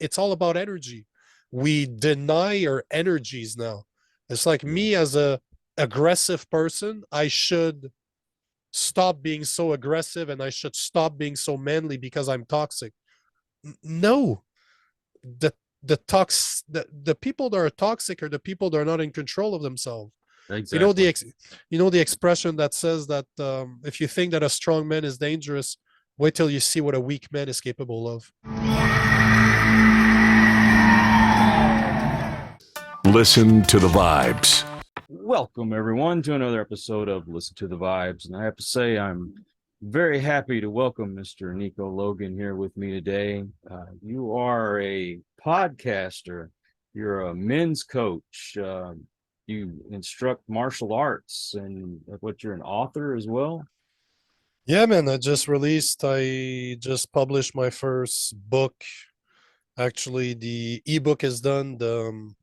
it's all about energy. We deny our energies now. It's like me as a aggressive person, I should stop being so aggressive and I should stop being so manly because I'm toxic. No, the the people that are toxic are the people that are not in control of themselves. You know Exactly. you know the expression that says that if you think that a strong man is dangerous, wait till you see what a weak man is capable of. Listen to the vibes. Welcome, everyone, to another episode of Listen to the Vibes. And I have to say, I'm very happy to welcome Mr. Nico Lagan here with me today. You are a podcaster, you're a men's coach, you instruct martial arts, and what you're an author as well. Yeah, man, I just published my first book. Actually, the ebook is done. The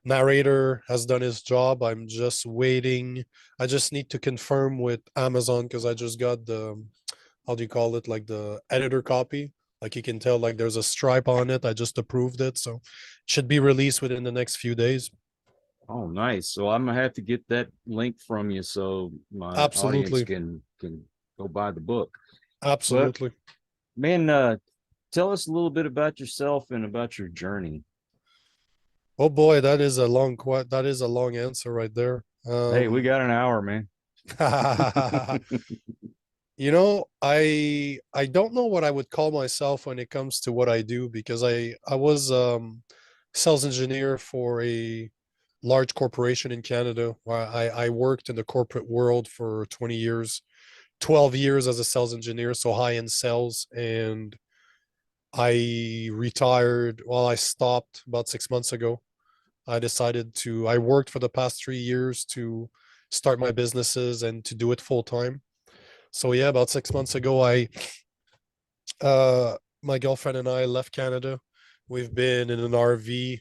narrator has done his job. I'm just waiting. I just need to confirm with Amazon because I just got the, how do you call it? Like the editor copy. Like you can tell, like there's a stripe on it. I just approved it. So it should be released within the next few days. Oh, nice. So I'm gonna have to get that link from you so my audience Absolutely. can go buy the book. But Absolutely. man, tell us a little bit about yourself and about your journey. Oh boy, that is a long answer right there. Hey, we got an hour, man. You know, I don't know what I would call myself when it comes to what I do because I was sales engineer for a large corporation in Canada where I worked in the corporate world for 20 years, 12 years as a sales engineer, so high-end sales, and I retired. Well, I stopped about 6 months ago. I worked for the past 3 years to start my businesses and to do it full time. So yeah, about 6 months ago, my girlfriend and I left Canada. We've been in an RV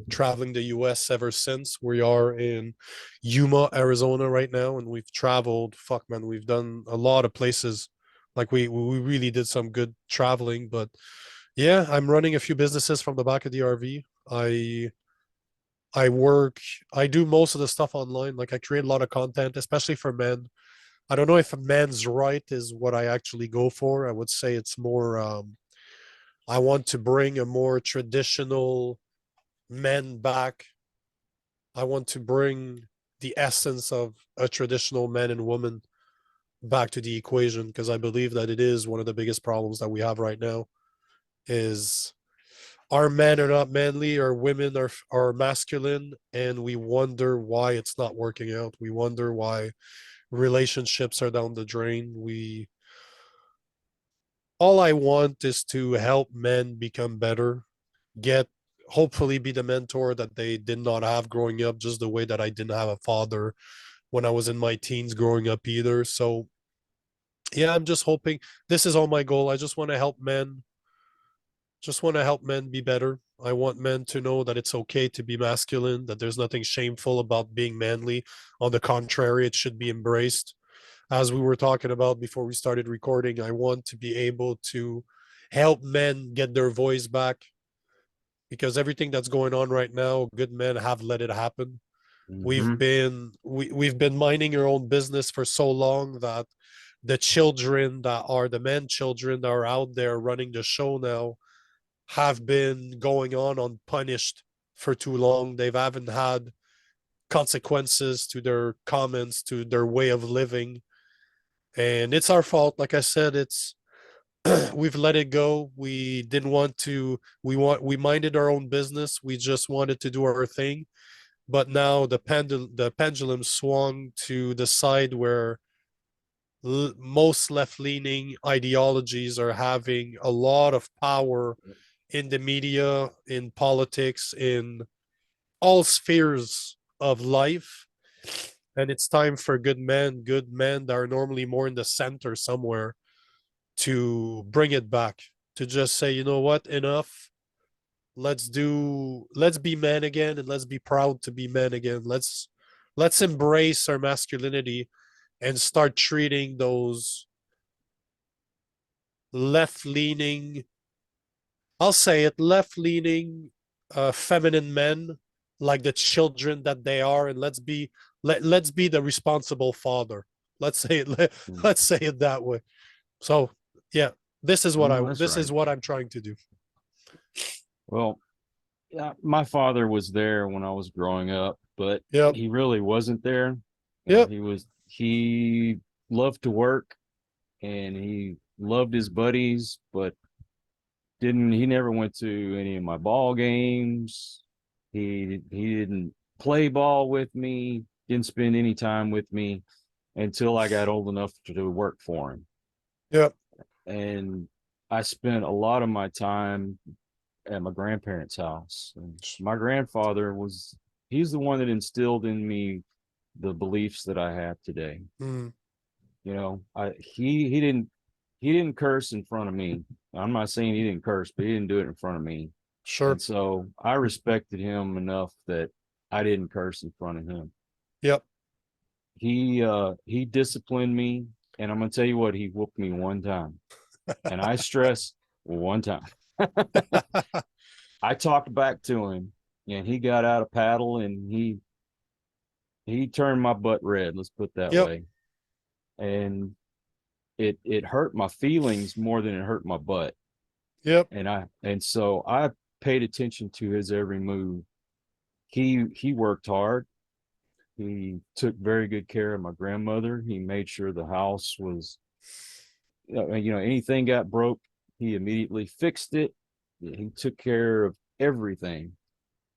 traveling the US ever since. We are in Yuma, Arizona right now, and we've traveled, fuck man, we've done a lot of places. Like we really did some good traveling, but yeah, I'm running a few businesses from the back of the RV. I work, I do most of the stuff online. Like I create a lot of content, especially for men. I don't know if a man's right is what I actually go for. I would say it's more, I want to bring a more traditional man back. I want to bring the essence of a traditional man and woman back to the equation because I believe that it is one of the biggest problems that we have right now is our men are not manly, our women are masculine, and we wonder why it's not working out. We wonder why relationships are down the drain. We All I want is to help men become better, get hopefully be the mentor that they did not have growing up, just the way that I didn't have a father when I was in my teens growing up either. So yeah, I'm just hoping this is all my goal. I just want to help men be better. I want men to know that it's okay to be masculine, that there's nothing shameful about being manly. On the contrary, it should be embraced. As we were talking about before we started recording, I want to be able to help men get their voice back because everything that's going on right now, good men have let it happen. Mm-hmm. We've been minding our own business for so long that the children that are the men children that are out there running the show now have been going on unpunished for too long. They haven't had consequences to their comments, to their way of living. And it's our fault. Like I said, it's we've let it go. We didn't want to we minded our own business. We just wanted to do our thing. But now the pendulum swung to the side where most left-leaning ideologies are having a lot of power in the media, in politics, in all spheres of life. And it's time for good men that are normally more in the center somewhere, to bring it back, to just say, you know what, enough. Let's be men again and let's be proud to be men again. Let's embrace our masculinity and start treating those left leaning, I'll say it, left-leaning, feminine men, like the children that they are, and let's be the responsible father. Let's say it Mm. let's say it that way. So yeah, No, that's this right. is what I'm trying to do. Well, yeah, my father was there when I was growing up, but Yep, he really wasn't there. yep, He loved to work and he loved his buddies, but he never went to any of my ball games. He didn't play ball with me, didn't spend any time with me until I got old enough to do work for him. yep. And I spent a lot of my time at my grandparents' house. And my grandfather he's the one that instilled in me the beliefs that I have today. Mm, You know, he didn't curse in front of me. I'm not saying he didn't curse, but he didn't do it in front of me. sure. And so I respected him enough that I didn't curse in front of him. Yep. He disciplined me, and I'm gonna tell you what, he whooped me one time. And I stress one time. I talked back to him and he got out a paddle and he turned my butt red, let's put it that Yep. way. And it hurt my feelings more than it hurt my butt. Yep. And so I paid attention to his every move. He worked hard. He took very good care of my grandmother. He made sure the house was, anything got broke, he immediately fixed it. He took care of everything.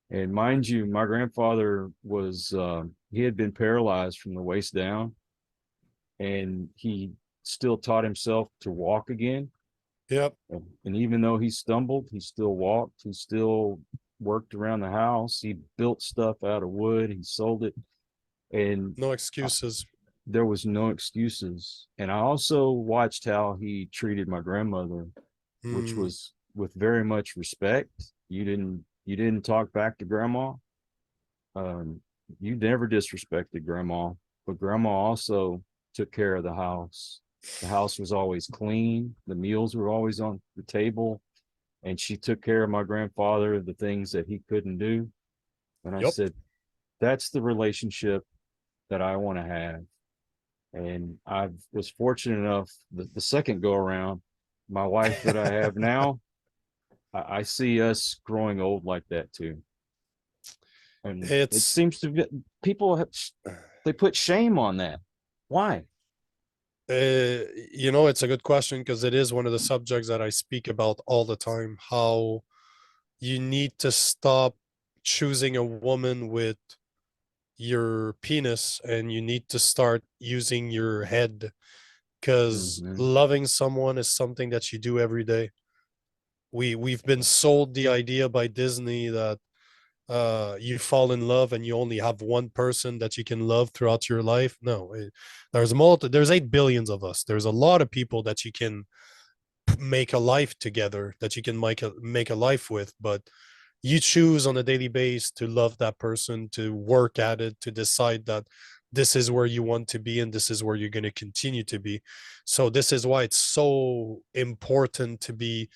And mind you, my grandfather he had been paralyzed from the waist down, and he still taught himself to walk again. Yep. And even though he stumbled, he still walked. He still worked around the house. He built stuff out of wood. He sold it. And No excuses. there was no excuses. And I also watched how he treated my grandmother, which Mm, was with very much respect. You didn't talk back to grandma. You never disrespected grandma, but grandma also took care of the house. The house was always clean. The meals were always on the table, and she took care of my grandfather, the things that he couldn't do. And I yep. said, that's the relationship that I want to have. And I was fortunate enough the second go around, my wife that I have now, I see us growing old like that too. And it It's seems to be they put shame on that. Why? it's a good question because it is one of the subjects that I speak about all the time. How you need to stop choosing a woman with your penis and you need to start using your head because Mm-hmm. loving someone is something that you do every day. We've been sold the idea by Disney that you fall in love and you only have one person that you can love throughout your life. No, there's 8 billions of us. There's a lot of people that you can make a life together, that you can make a life with, but you choose on a daily basis to love that person, to work at it, to decide that this is where you want to be and this is where you're going to continue to be. So this is why it's so important to be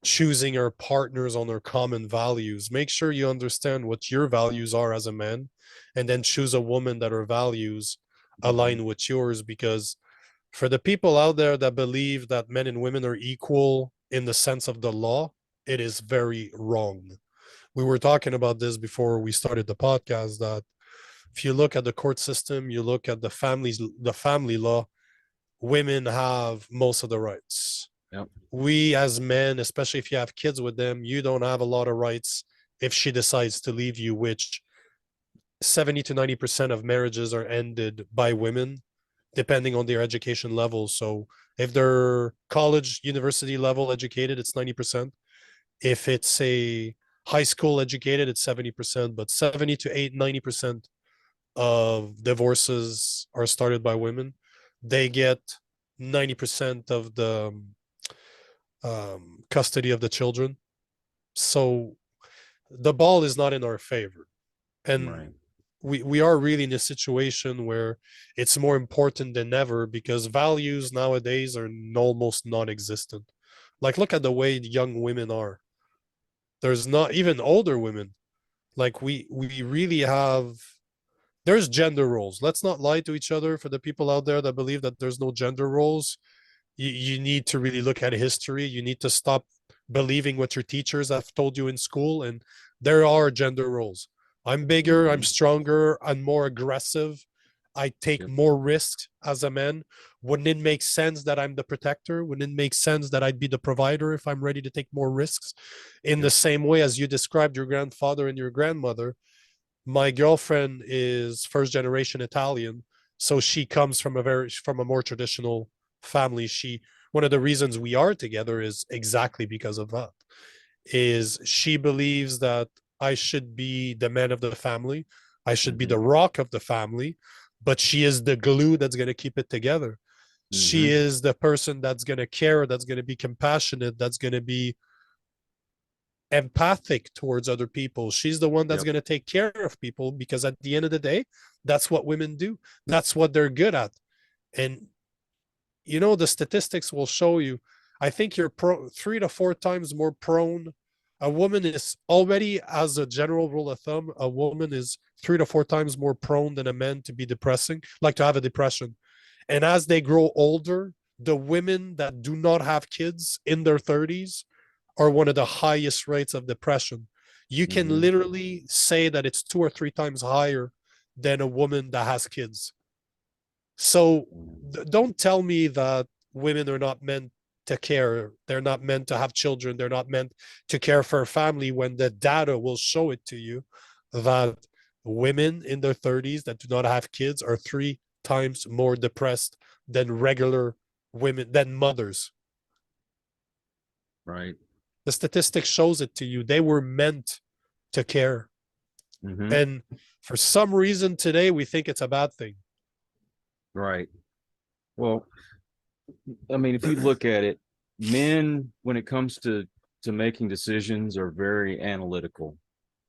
choosing our partners on our common values. Make sure you understand what your values are as a man, and then choose a woman that her values Mm-hmm. align with yours. Because for the people out there that believe that men and women are equal in the sense of the law, it is very wrong. We were talking about this before we started the podcast, that if you look at the court system, you look at the family law, women have most of the rights. Yep. We as men, especially if you have kids with them, you don't have a lot of rights if she decides to leave you, which 70 to 90% of marriages are ended by women, depending on their education level. So if they're college, university level educated, it's 90%. If it's a high school educated, it's 70%, but 70 to 90% of divorces are started by women. They get 90% of the custody of the children. So the ball is not in our favor. And Right. we are really in a situation where it's more important than ever because values nowadays are almost non-existent. Like look at the way young women are. There's not even older women. Like we really have, there's gender roles. Let's not lie to each other. For the people out there that believe that there's no gender roles, you need to really look at history. You need to stop believing what your teachers have told you in school. And there are gender roles. I'm bigger, I'm Mhm. stronger, I'm more aggressive. I take Yep. more risks as a man. Wouldn't it make sense that I'm the protector? Wouldn't it make sense that I'd be the provider if I'm ready to take more risks? In the Yep. same way as you described your grandfather and your grandmother, my girlfriend is first generation Italian, so she comes from a more traditional family. She One of the reasons we are together is exactly because of that. Is she believes that I should be the man of the family, I should be Mhm. the rock of the family, but she is the glue that's going to keep it together. She Mhm. is the person that's going to care, that's going to be compassionate, that's going to be empathic towards other people. She's the one that's Yep. going to take care of people, because at the end of the day, that's what women do. That's what they're good at. And the statistics will show you. I think you're 3 to 4 times more prone. A woman is already, as a general rule of thumb, a woman is 3 to 4 times more prone than a man to be depressing, like to have a depression. And as they grow older, the women that do not have kids in their 30s are one of the highest rates of depression. You can Mhm. literally say that it's 2 or 3 times higher than a woman that has kids. So don't tell me that women are not meant to care. They're not meant to have children. They're not meant to care for a family, when the data will show it to you that women in their 30s that do not have kids are 3 times more depressed than regular women, than mothers. Right. The statistics shows it to you. They were meant to care. Mhm. And for some reason today, we think it's a bad thing. Right. Well, I mean, if you look at it, men, when it comes to making decisions, are very analytical.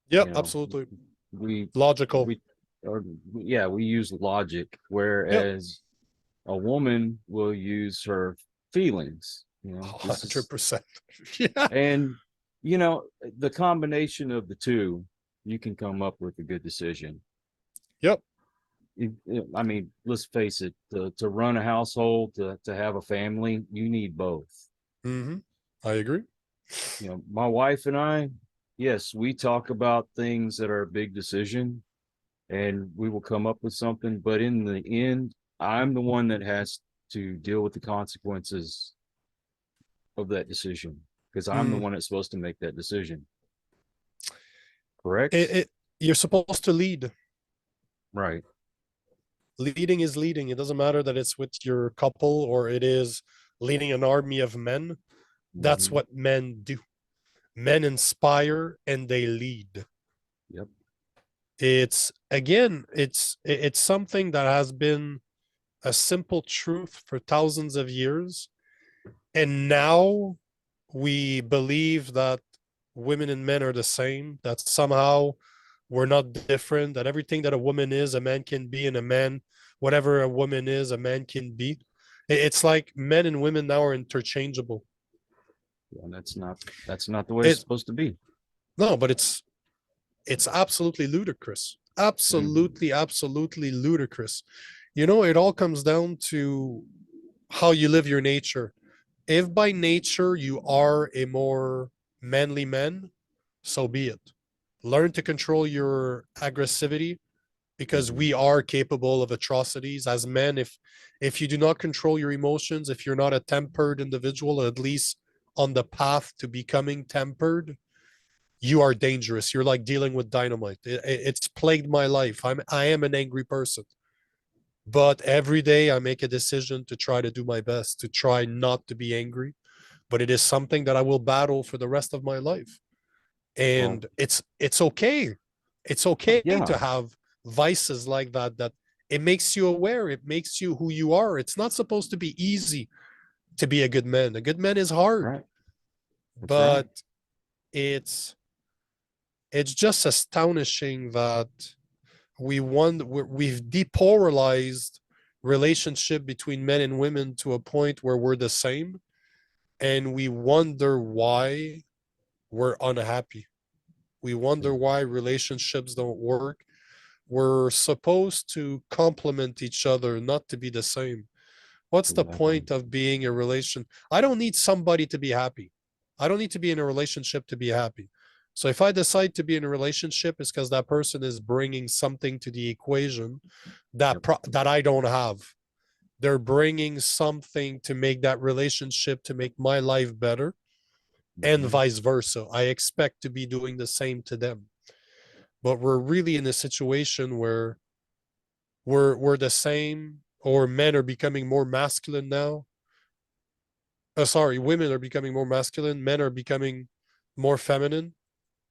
Yep, You know, absolutely. we Logical. we or yeah, we use logic, Yep. whereas a woman will use her feelings. This is 100%. Yeah. and the combination of the two, you can come up with a good decision. Yep. I mean, let's face it, to run a household, to have a family, you need both. Mm-hmm. I agree. My wife and I, yes, we talk about things that are a big decision and we will come up with something, but in the end, I'm the one that has to deal with the consequences of that decision because I'm the Mm. one that's supposed to make that decision. It, Correct? it, you're supposed to lead. Right. Leading is leading. It doesn't matter that it's with your couple or it is leading an army of men. That's Hmm. what men do. Men inspire and they lead. Yep. It's again, it's something that has been a simple truth for thousands of years. And now we believe that women and men are the same, that somehow we're not different, that everything that a woman is, a man can be, and a man, whatever a woman is, a man can be. It's like men and women now are interchangeable. And that's not the way it's It supposed to be. No, but it's absolutely ludicrous. Hmm. Absolutely, absolutely ludicrous. It all comes down to how you live your nature. If by nature you are a more manly man, so be it. Learn to control your aggressivity, because Hmm. we are capable of atrocities as men. If you do not control your emotions, if you're not a tempered individual, at least on the path to becoming tempered, you are dangerous. You're like dealing with dynamite. It's plagued my life. I am an angry person, but every day I make a decision to try to do my best to try not to be angry. But it is something that I will battle for the rest of my life. Well, And it's okay. It's okay to yeah. have vices like that. That it makes you aware. It makes you who you are. It's not supposed to be easy to be a good man. A good man is hard, Right. That's right. but it's it's just astonishing that we've depolarized relationship between men and women to a point where we're the same, and we wonder why we're unhappy. We wonder why relationships don't work. We're supposed to complement each other, not to be the same. What's the Exactly. point of being a relation? I don't need somebody to be happy. I don't need to be in a relationship to be happy. So if I decide to be in a relationship, it's because that person is bringing something to the equation Yep. that I don't have. They're bringing something to make that relationship, to make my life better, and Mhm. vice versa. I expect to be doing the same to them. But we're really in a situation where we're the same, or men are becoming more masculine now. Sorry, women are becoming more masculine, men are becoming more feminine,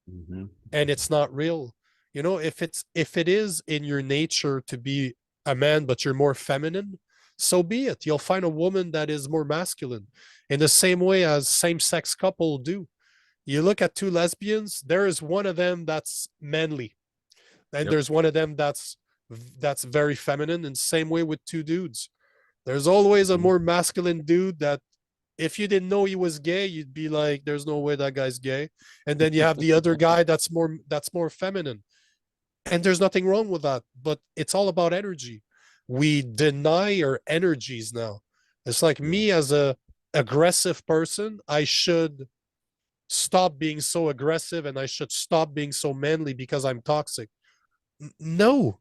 Mhm. and it's not real. You know, if it is in your nature to be a man but you're more feminine, so be it. You'll find a woman that is more masculine, in the same way as same-sex couple do. You look at two lesbians, there is one of them that's manly, and Yep. there's one of them that's very feminine, and same way with two dudes. There's always a Mhm. more masculine dude that if you didn't know he was gay, you'd be like, there's no way that guy's gay. And then you have the other guy that's more feminine. And there's nothing wrong with that, but it's all about energy. We deny our energies now. It's like Yeah. me as a aggressive person, I should stop being so aggressive and I should stop being so manly because I'm toxic. No,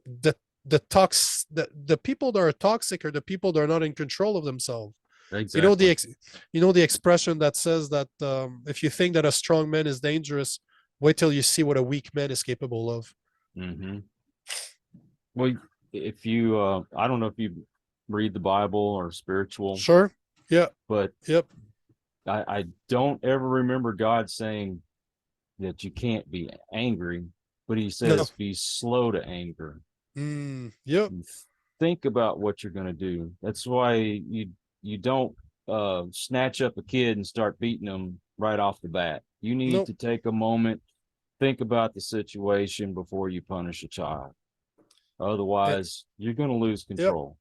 the the people that are toxic are the people that are not in control of themselves. You know Exactly. the expression that says that if you think that a strong man is dangerous, wait till you see what a weak man is capable of. Hmm. Well, if you, I don't know if you read the Bible or spiritual, Sure. Yeah. but Yep. I don't ever remember God saying that you can't be angry, but he No. says be slow to anger. Yep. You think about what you're going to do. That's why you don't snatch up a kid and start beating them right off the bat. You need Nope. to take a moment, think about the situation before you punish a child. Eh, Otherwise, you're going to lose Yep. control.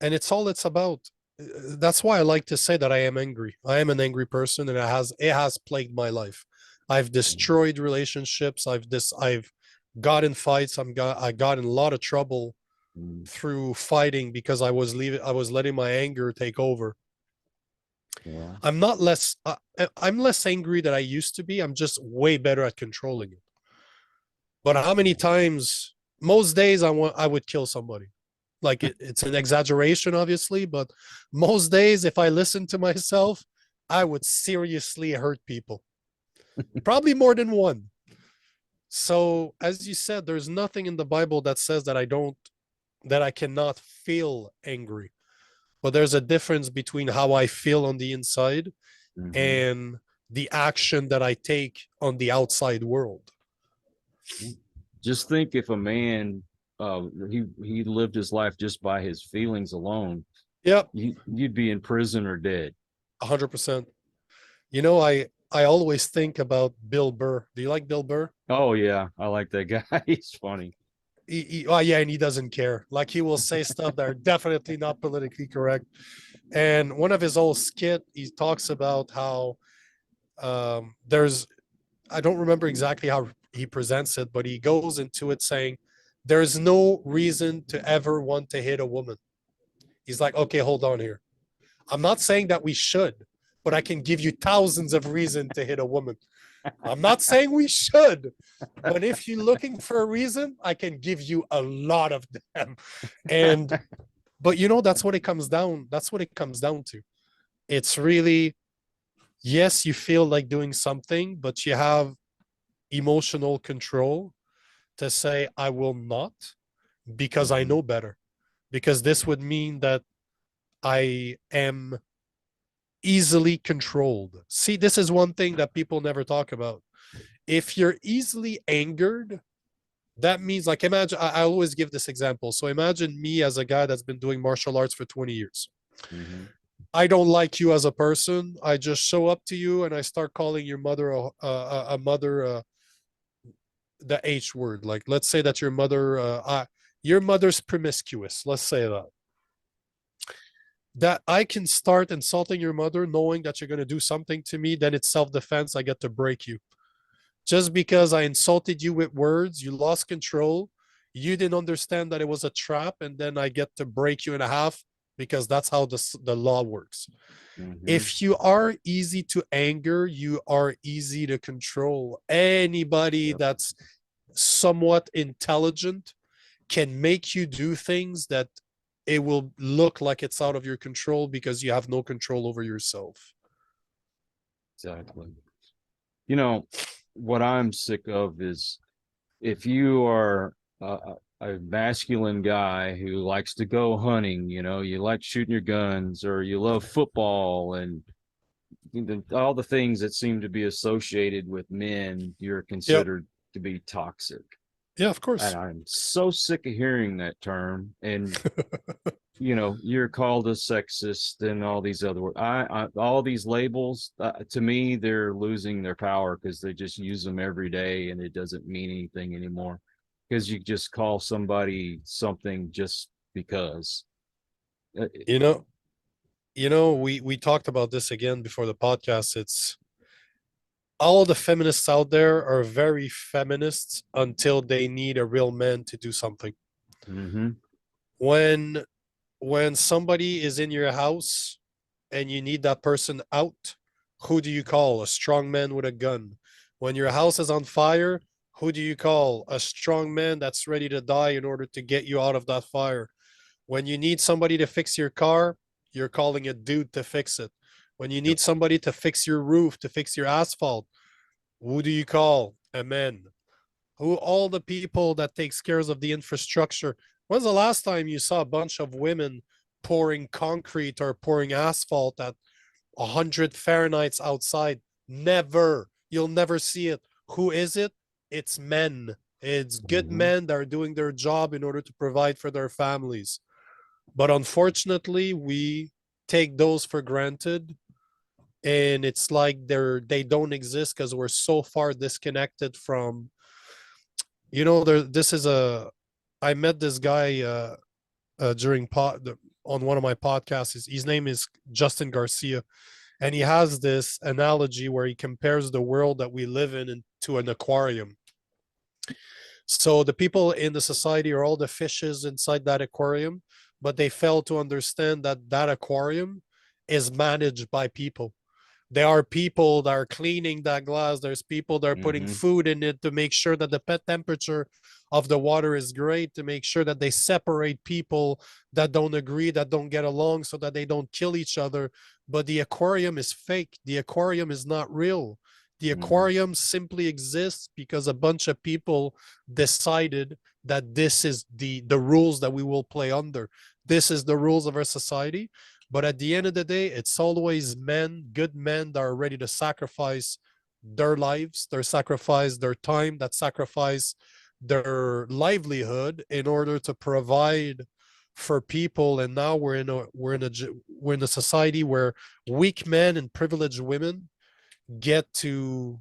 And it's all it's about. That's why I like to say that I am angry. I am an angry person, and it has plagued my life. I've destroyed relationships. I've got in fights. I got in a lot of trouble Mm, through fighting because I was letting my anger take over. yeah. I'm not less I'm less angry than I used to be. I'm just way better at controlling it. But how many times, most days I would kill somebody. Like it's an exaggeration, obviously, but most days if I listen to myself, I would seriously hurt people. Probably more than one. So as you said, there's nothing in the Bible that says that I cannot feel angry. But there's a difference between how I feel on the inside Hmm. and the action that I take on the outside world. Just think if a man he lived his life just by his feelings alone, Yep, you'd be in prison or dead. 100%. You know, I always think about Bill Burr. Do you like Bill Burr? Oh yeah, I like that guy. He's funny. Oh yeah, and he doesn't care. Like he will say stuff that are definitely not politically correct. And one of his old skit, he talks about how there's I don't remember exactly how he presents it, but he goes into it saying there's no reason to ever want to hit a woman. He's like, okay, hold on here. I'm not saying that we should, but I can give you thousands of reasons to hit a woman. I'm not saying we should, but if you're looking for a reason, I can give you a lot of them. And but that's what it comes down. That's what it comes down to. It's really, yes, you feel like doing something, but you have emotional control to say, I will not, because I Mhm. know better. Because this would mean that I am easily controlled. See, this is one thing that people never talk about. If you're easily angered, that means, like, imagine, I always give this example. So imagine me as a guy that's been doing martial arts for 20 years. Mhm. I don't like you as a person. I just show up to you and I start calling your mother a mother, the H word. Like, let's say that your mother's promiscuous. Let's say that. that I can start insulting your mother knowing that you're going to do something to me, then it's self-defense. I get to break you. Just because I insulted you with words, you lost control. You didn't understand that it was a trap, and then I get to break you in half because that's how the law works. Mm-hmm. If you are easy to anger, you are easy to control. Anybody Yep. that's somewhat intelligent can make you do things that it will look like it's out of your control because you have no control over yourself. Exactly. You know, what I'm sick of is if you are a masculine guy who likes to go hunting, you know, you like shooting your guns, or you love football and all the things that seem to be associated with men, you're Yep. considered to be toxic. Yeah, of And course. I'm so sick of hearing that term. And you know, you're called a sexist and all these other words. All these labels, to me, they're losing their power because they just use them every day and it doesn't mean anything anymore. Because you just call somebody something just because. You know, we talked about this again before the podcast. It's all the feminists out there are very feminists until they need a real man to do something. Mm-hmm. When when somebody is in your house and you need that person out, who do you call? A strong man with a gun. When your house is on fire, who do you call? A strong man that's ready to die in order to get you out of that fire. When you need somebody to fix your car, you're calling a dude to fix it. When you Yep. need somebody to fix your roof, to fix your asphalt, who do you call? A man. Who all the people that takes cares of the infrastructure. When's the last time you saw a bunch of women pouring concrete or pouring asphalt at 100 Fahrenheit outside? Never. You'll never see it. Who is it? It's men. It's good Mm-hmm. men that are doing their job in order to provide for their families. But unfortunately, we take those for granted, and it's like they don't exist because we're so far disconnected from, there this is a I met this guy during on one of my podcasts. His name is Justin Garcia, and he has this analogy where he compares the world that we live in to an aquarium. So the people in the society are all the fishes inside that aquarium, but they fail to understand that that aquarium is managed by people. There are people that are cleaning that glass. There's people that are putting Mm-hmm. food in it to make sure that the pet temperature of the water is great, to make sure that they separate people that don't agree, that don't get along, so that they don't kill each other. But the aquarium is fake. The aquarium is not real. The Mm-hmm. aquarium simply exists because a bunch of people decided that this is the rules that we will play under. This is the rules of our society. But at the end of the day, it's always men, good men that are ready to sacrifice their lives, their sacrifice their time, that sacrifice their livelihood in order to provide for people. And now we're in a society where weak men and privileged women get to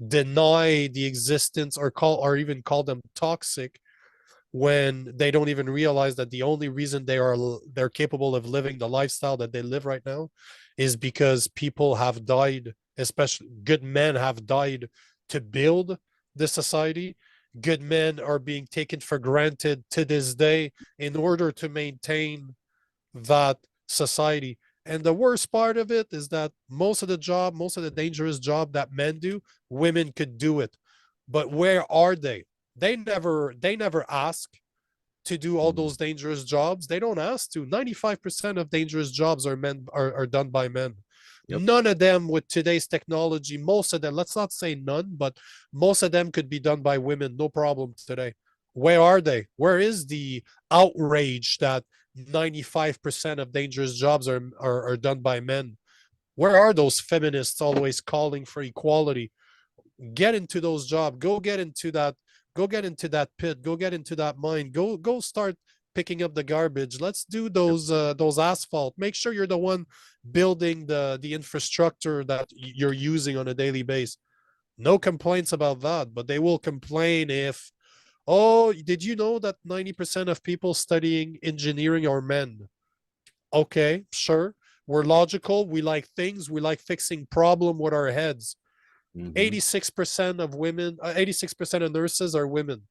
deny the existence or even call them toxic when they don't even realize that the only reason they're capable of living the lifestyle that they live right now is because people have died, especially good men have died to build this society. Good men are being taken for granted to this day in order to maintain that society. And the worst part of it is that most of the dangerous job that men do, women could do it. But where are they? They never ask to do all Mm-hmm. those dangerous jobs. They don't ask to. 95% of dangerous jobs are done by men. Yep. None of them with today's technology, most of them, let's not say none, but most of them could be done by women, no problem today. Where are they? Where is the outrage that 95% of dangerous jobs are done by men? Where are those feminists always calling for equality? Get into those jobs. Go get into that pit. Go get into that mine. Go start picking up the garbage. Let's do Yep. those asphalt. Make sure you're the one building the infrastructure that you're using on a daily basis. No complaints about that, but they will complain if, oh, did you know that 90% of people studying engineering are men? Okay, sure. We're logical. We like things. We like fixing problem with our heads. Mhm. 86% of women, 86% of nurses are women.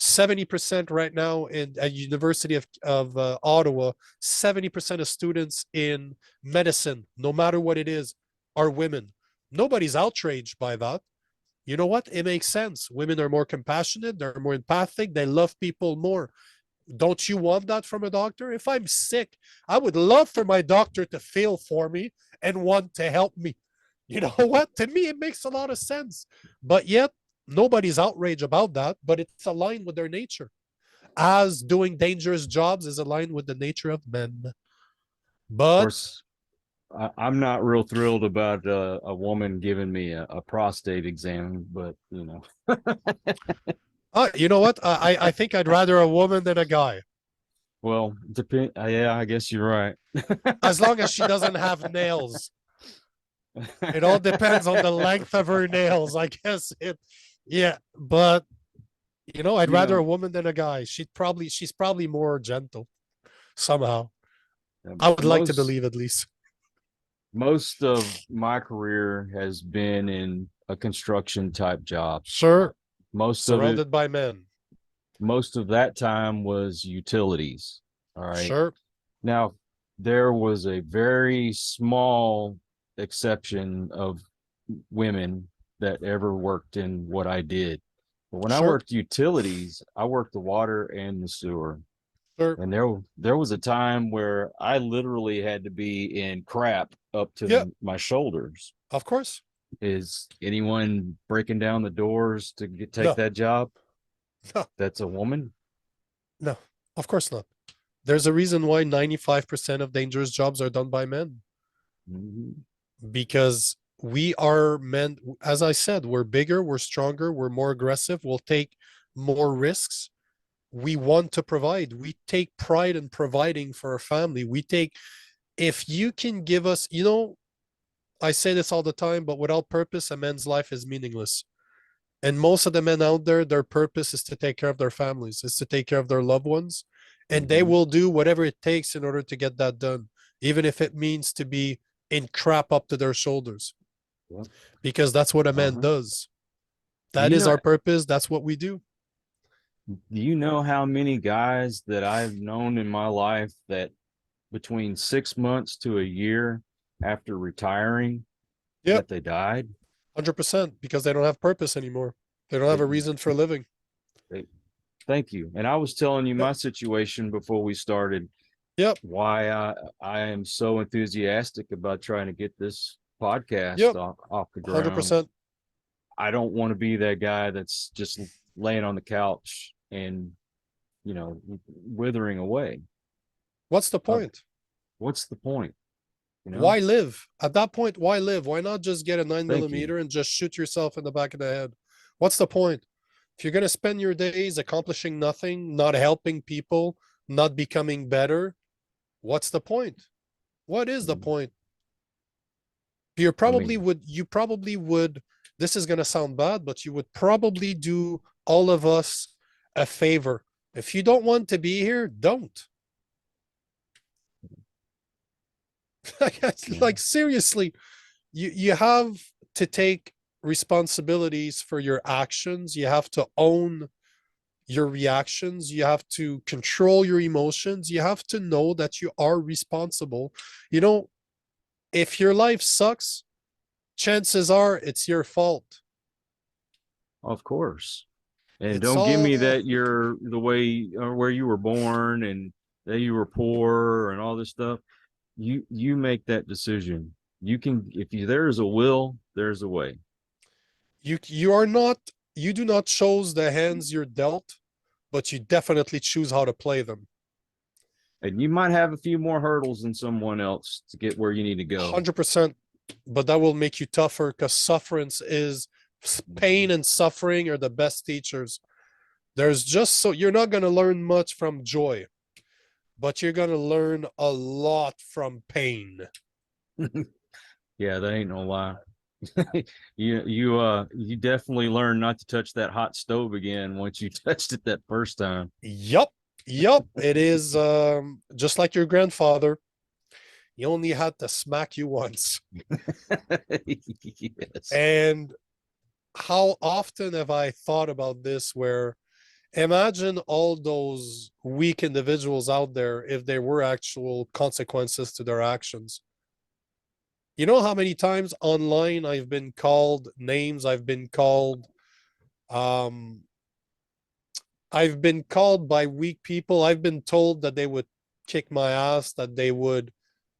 70% right now in at University of Ottawa, 70% of students in medicine, no matter what it is, are women. Nobody's outraged by that. You know what? It makes sense. Women are more compassionate, they're more empathic, they love people more. Don't you want that from a doctor? If I'm sick, I would love for my doctor to feel for me and want to help me. You know what? To me, it makes a lot of sense. But yet, nobody's outraged about that, but it's aligned with their nature. As doing dangerous jobs is aligned with the nature of men. Of But course, I'm not real thrilled about a woman giving me a prostate exam, but you know, you know what? I think I'd rather a woman than a guy, well, depend. Yeah, I guess you're right. as long as she doesn't have nails. It all depends on the length of her nails, I guess. Yeah, but I'd You rather a know, woman than a guy. She's probably more gentle somehow. I would like to most believe at least. most of my career has been in a construction type job. Sure, Most of it, surrounded by men. most of that time was utilities. All right. Sure, Now, there was a very small exception of women that ever worked in what I did. But when I sure, worked utilities, I worked the water and the sewer. sure. And there was a time where I literally had to be in crap up to Yeah, my shoulders. of course. Is anyone breaking down the doors to take No, that job? no, That's a woman. no, of course not. There's a reason why 95% of dangerous jobs are done by men, Mhm. because we are men. As I said, we're bigger, we're stronger, we're more aggressive, we'll take more risks. We want to provide. We take pride in providing for our family. If you can give us, I say this all the time, but without purpose, a man's life is meaningless. And most of the men out there, their purpose is to take care of their families, is to take care of their loved ones. And they Mhm. will do whatever it takes in order to get that done, even if it means to be in crap up to their shoulders, Yep. because that's what a man Uh-huh. does. Do That you is know our purpose. That's what we do. do you know how many guys that I've known in my life that between 6 months to a year after retiring Yep, that they died? 100%, because they don't have purpose anymore. They don't have They, a reason for living. they, thank you. And I was telling you Yep, my situation before we started, yep, why I am so enthusiastic about trying to get this podcast yep, off the ground. 100%. I don't want to be that guy that's just laying on the couch and withering away. What's the Uh, point? what's the point? You know? Why live? At that point, why live? Why not just get a nine Thank you. millimeter and just shoot yourself in the back of the head? What's the point? If you're going to spend your days accomplishing nothing, not helping people, not becoming better, what's the point? What is the point? I mean, You probably would, this is going to sound bad, but you would probably do all of us a favor. If you don't want to be here, don't. yeah. Like seriously, you have to take responsibilities for your actions. You have to own your reactions. You have to control your emotions. You have to know that you are responsible. You know, if your life sucks, chances are it's your fault. Of course. And It's don't give me all that you're the way or where you were born and that you were poor and all this stuff. You make that decision. You can, if you there's a will, there's a way. you are not, you do not choose the hands you're dealt, but you definitely choose how to play them. And you might have a few more hurdles than someone else to get where you need to go. 100%, but that will make you tougher, because sufferance is pain, and suffering are the best teachers. There's just, so you're not going to learn much from joy, but you're going to learn a lot from pain. Yeah, that ain't no lie. You definitely learn not to touch that hot stove again once you touched it that first time. Yup. Yup. It is just like your grandfather. He only had to smack you once. Yes. And how often have I thought about this where imagine all those weak individuals out there if there were actual consequences to their actions. You know how many times online I've been called names, um I've been called by weak people. I've been told that they would kick my ass, that they would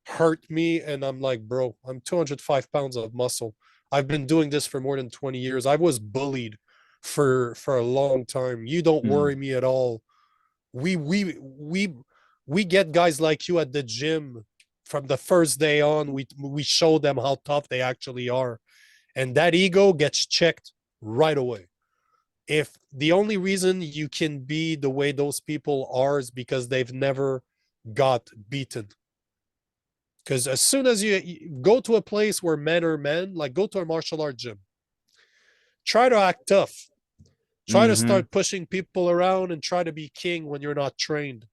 hurt me. And I'm like, bro, I'm 205 pounds of muscle. I've been doing this for more than 20 years. I was bullied for a long time. You don't Mm. worry me at all. We get guys like you at the gym from the first day on. We show them how tough they actually are. And that ego gets checked right away. If the only reason you can be the way those people are is because they've never got beaten. Because as soon as you go to a place where men are men, like go to a martial art gym, try to act tough. Try to Mm-hmm. start pushing people around and try to be king when you're not trained.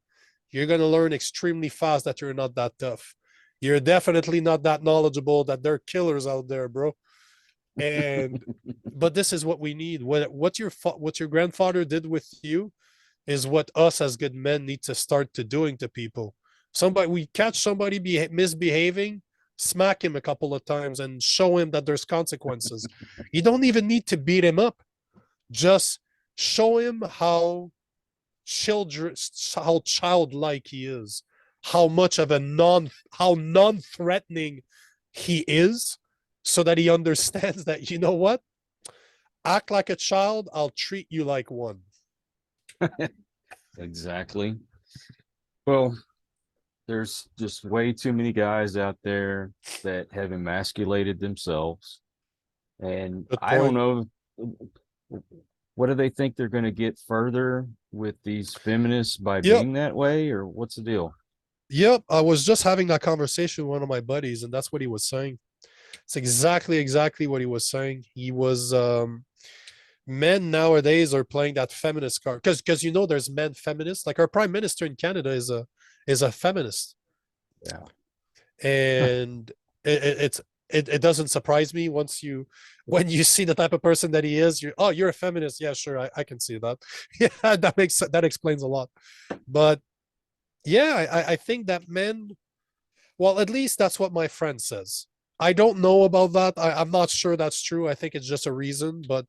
You're going to learn extremely fast that you're not that tough. You're definitely not that knowledgeable, that there are killers out there, bro. And but this is what we need. What your grandfather did with you is what us as good men need to start to doing to people. Somebody we catch somebody misbehaving, smack him a couple of times and show him that there's consequences. You don't even need to beat him up. Just show him children how childlike he is, how much of a non-threatening he is, so that he understands that, you know what, act like a child, I'll treat you like one. Exactly. Well, there's just way too many guys out there that have emasculated themselves. And Good I don't point. know, what do they think they're going to get further with these feminists by Yep. being that way, or what's the deal? Yep. I was just having that conversation with one of my buddies, and that's what he was saying. It's exactly what he was saying. He was men nowadays are playing that feminist card because you know there's men feminists. Like our prime minister in Canada is a feminist. Yeah. And it doesn't surprise me once you when you see the type of person that he is. You're a feminist. Yeah, sure, I can see that. Yeah, that explains a lot. But yeah, I think that men, well, at least that's what my friend says. I don't know about that. I'm not sure that's true. I think it's just a reason, but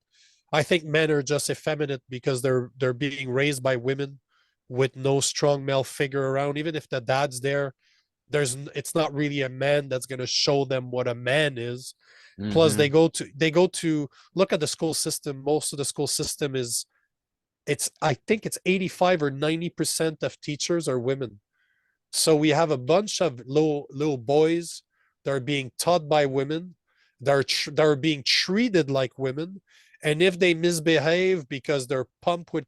I think men are just effeminate because they're being raised by women with no strong male figure around. Even if the dad's there, it's not really a man that's going to show them what a man is. Plus, Mm-hmm. they go to look at the school system. Most of the school system is it's I think it's 85 or 90% of teachers are women. So we have a bunch of little boys that are being taught by women, that are being treated like women, and if they misbehave because they're pumped with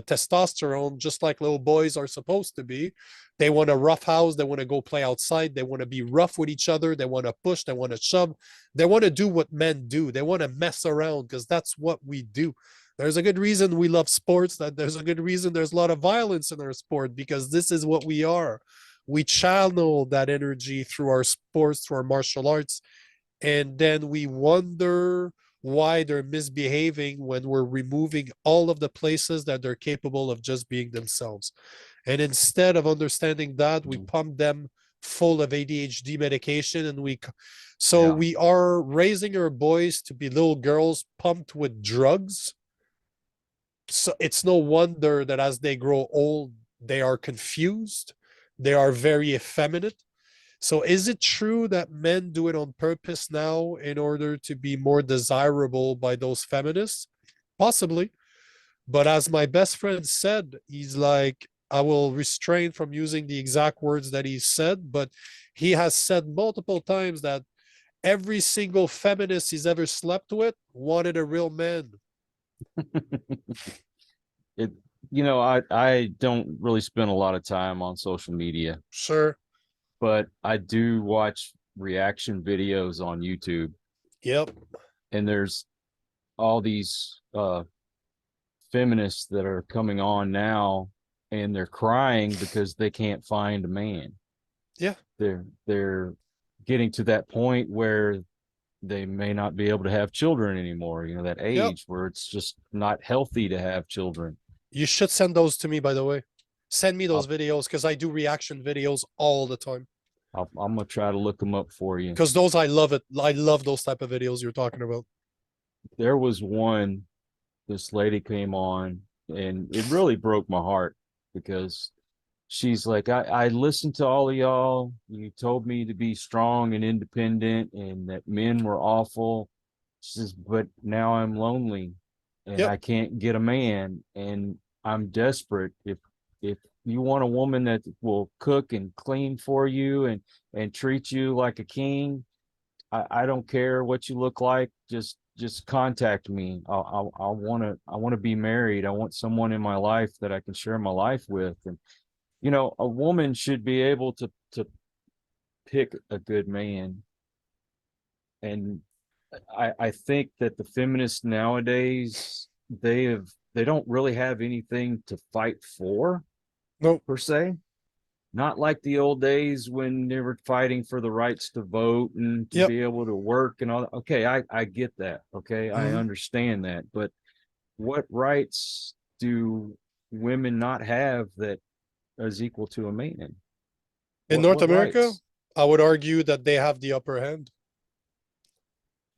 testosterone, just like little boys are supposed to be, they want to roughhouse, they want to go play outside, they want to be rough with each other, they want to push, they want to shove, they want to do what men do, they want to mess around because that's what we do. There's a good reason we love sports. That there's a good reason there's a lot of violence in our sport because this is what we are. We channel that energy through our sports, through our martial arts, and then we wonder why they're misbehaving when we're removing all of the places that they're capable of just being themselves. And instead of understanding that, we pump them full of ADHD medication, and so Yeah. we are raising our boys to be little girls pumped with drugs. So it's no wonder that as they grow old, they are confused, they are very effeminate. So is it true that men do it on purpose now in order to be more desirable by those feminists? Possibly. But as my best friend said, he's like, I will restrain from using the exact words that he said, but he has said multiple times that every single feminist he's ever slept with wanted a real man. It, I don't really spend a lot of time on social media, Sure. but I do watch reaction videos on YouTube, Yep. and there's all these feminists that are coming on now, and they're crying because they can't find a man. Yeah. They're getting to that point where they may not be able to have children anymore, that Yep. age where it's just not healthy to have children. You should send those to me, by the way. Send me those I'll, videos because I do reaction videos all the time. I'm gonna try to look them up for you. Because those, I love it. I love those type of videos you're talking about. There was one, this lady came on and it really broke my heart because she's like, I listened to all of y'all. You told me to be strong and independent and that men were awful. She says, but now I'm lonely and Yep. I can't get a man and I'm desperate. If you want a woman that will cook and clean for you and treat you like a king, I don't care what you look like. Just contact me. I want to be married. I want someone in my life that I can share my life with. And a woman should be able to pick a good man. And I think that the feminists nowadays, they don't really have anything to fight for, No. per se. Not like the old days when they were fighting for the rights to vote and to Yep. be able to work and all that. Okay, I get that. Okay, I Mhm. understand that. But what rights do women not have that is equal to a man? In North What America, rights? I would argue that they have the upper hand.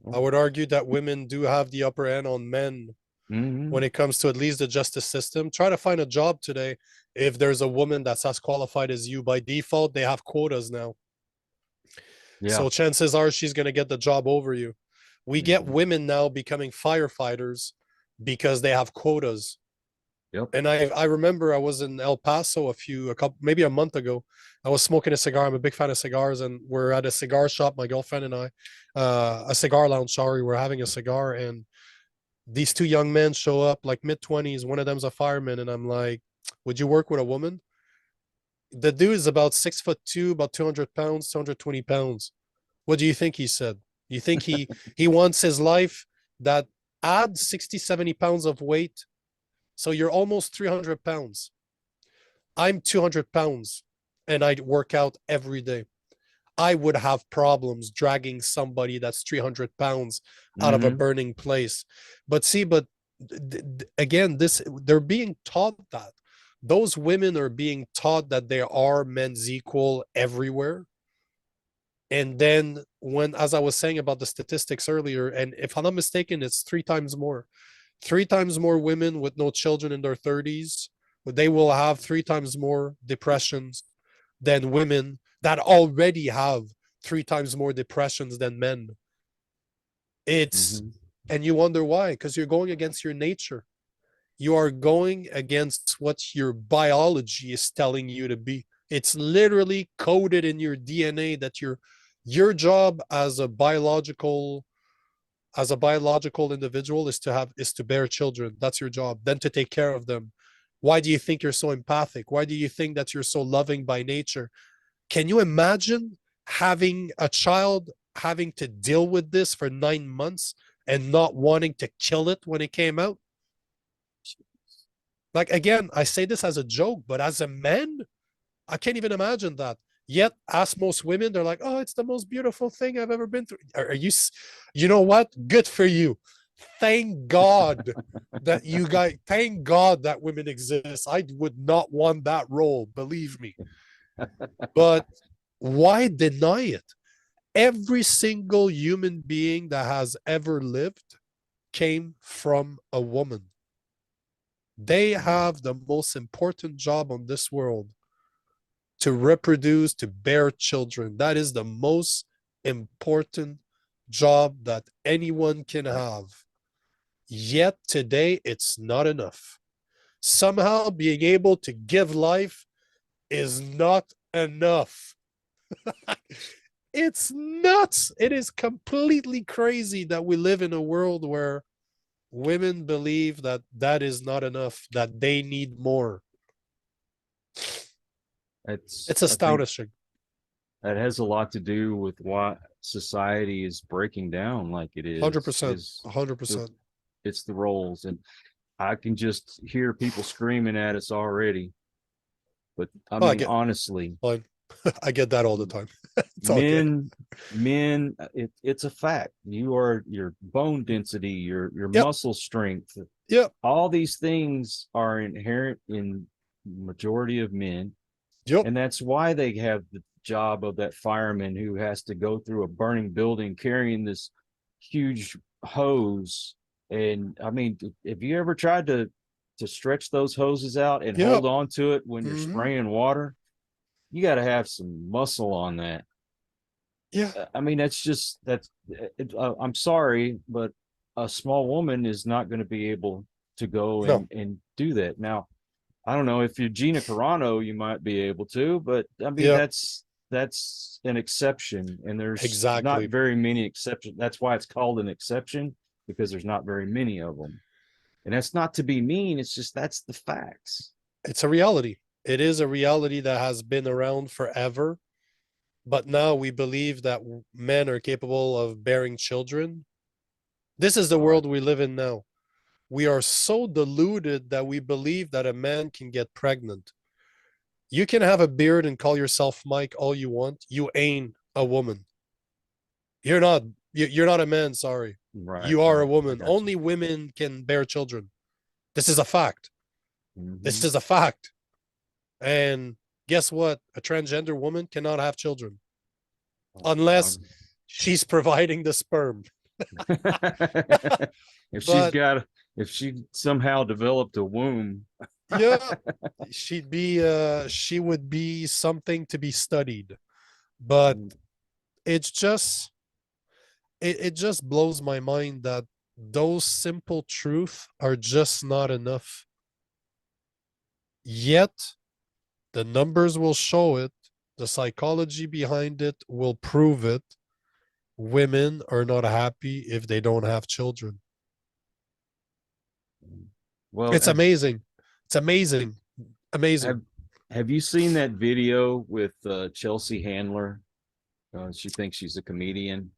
I Oh, would argue that women do have the upper hand on men mhm. when it comes to at least the justice system. Try to find a job today. If there's a woman that's as qualified as you, by default, they have quotas now. Yeah. So chances are she's going to get the job over you. We get Mhm. women now becoming firefighters because they have quotas. Yep. And I remember I was in El Paso maybe a month ago. I was smoking a cigar. I'm a big fan of cigars, and we're at a cigar shop, my girlfriend and I, a cigar lounge. Sorry, we're having a cigar, and these two young men show up, like mid-20s. One of them's a fireman, and I'm like, "Would you work with a woman?" The dude is about 6'2", about 200 pounds, 220 pounds. What do you think he said? You think he wants his life that add 60, 70 pounds of weight, so you're almost 300 pounds. I'm 200 pounds and I work out every day. I would have problems dragging somebody that's 300 pounds out of a Mhm. burning place. But see, again, they're being taught that. Those women are being taught that they are men's equal everywhere. And then as I was saying about the statistics earlier, and if I'm not mistaken, it's three times more women with no children in their 30s. They will have three times more depressions than women that already have three times more depressions than men. It's, Mhm. and you wonder why, because you're going against your nature. You are going against what your biology is telling you to be. It's literally coded in your DNA that your job as a biological individual is to bear children. That's your job. Then to take care of them. Why do you think you're so empathic? Why do you think that you're so loving by nature? Can you imagine having a child having to deal with this for 9 months and not wanting to kill it when it came out? Like, again, I say this as a joke, but as a man, I can't even imagine that. Yet, ask most women, they're like, "Oh, it's the most beautiful thing I've ever been through." Are you? You know what? Good for you. Thank God that you guys. Thank God that women exist. I would not want that role, believe me. But why deny it? Every single human being that has ever lived came from a woman. They have the most important job on this world, to reproduce, to bear children. That is the most important job that anyone can have. Yet today, it's not enough. Somehow being able to give life is not enough. It's nuts. It is completely crazy that we live in a world where women believe that that is not enough, that they need more. It's I think astonishing. that has a lot to do with why society is breaking down like it is 100%. 100%. it's the roles. And I can just hear people screaming at us already. But I Oh, I mean, get honestly, fine. I get that all the time. It's all good. Men, it's a fact. Your bone density, your Yep. muscle strength, Yep. all these things are inherent in majority of men. Yep. And that's why they have the job of that fireman who has to go through a burning building carrying this huge hose. And I mean, have you ever tried to stretch those hoses out and Yep. hold on to it when you're Mhm. spraying water? You got to have some muscle on that. Yeah. I mean, I'm sorry, but a small woman is not going to be able to go No. and do that. Now, I don't know if you're Gina Carano, you might be able to, but I mean, Yeah. that's an exception, and there's not Exactly. very many exceptions. That's why it's called an exception, because there's not very many of them. And that's not to be mean. It's just, that's the facts. It's a reality. It is a reality that has been around forever. But now we believe that men are capable of bearing children. This is the Oh, world we live in now. We are so deluded that we believe that a man can get pregnant. You can have a beard and call yourself Mike all you want. You ain't a woman. You're not. You're not a man. Sorry. right, You are a right. I woman. got you. Only women can bear children. This is a fact. This Mhm. is a fact. And guess what? A transgender woman cannot have children unless she's providing the sperm. If she's But got, if she somehow developed a womb. yeah, she would be something to be studied. But it's just it just blows my mind that those simple truths are just not enough. Yet the numbers will show it, the psychology behind it will prove it. Women are not happy if they don't have children. Well, It's amazing. It's amazing. Amazing. have you seen that video with Chelsea Handler? She thinks she's a comedian,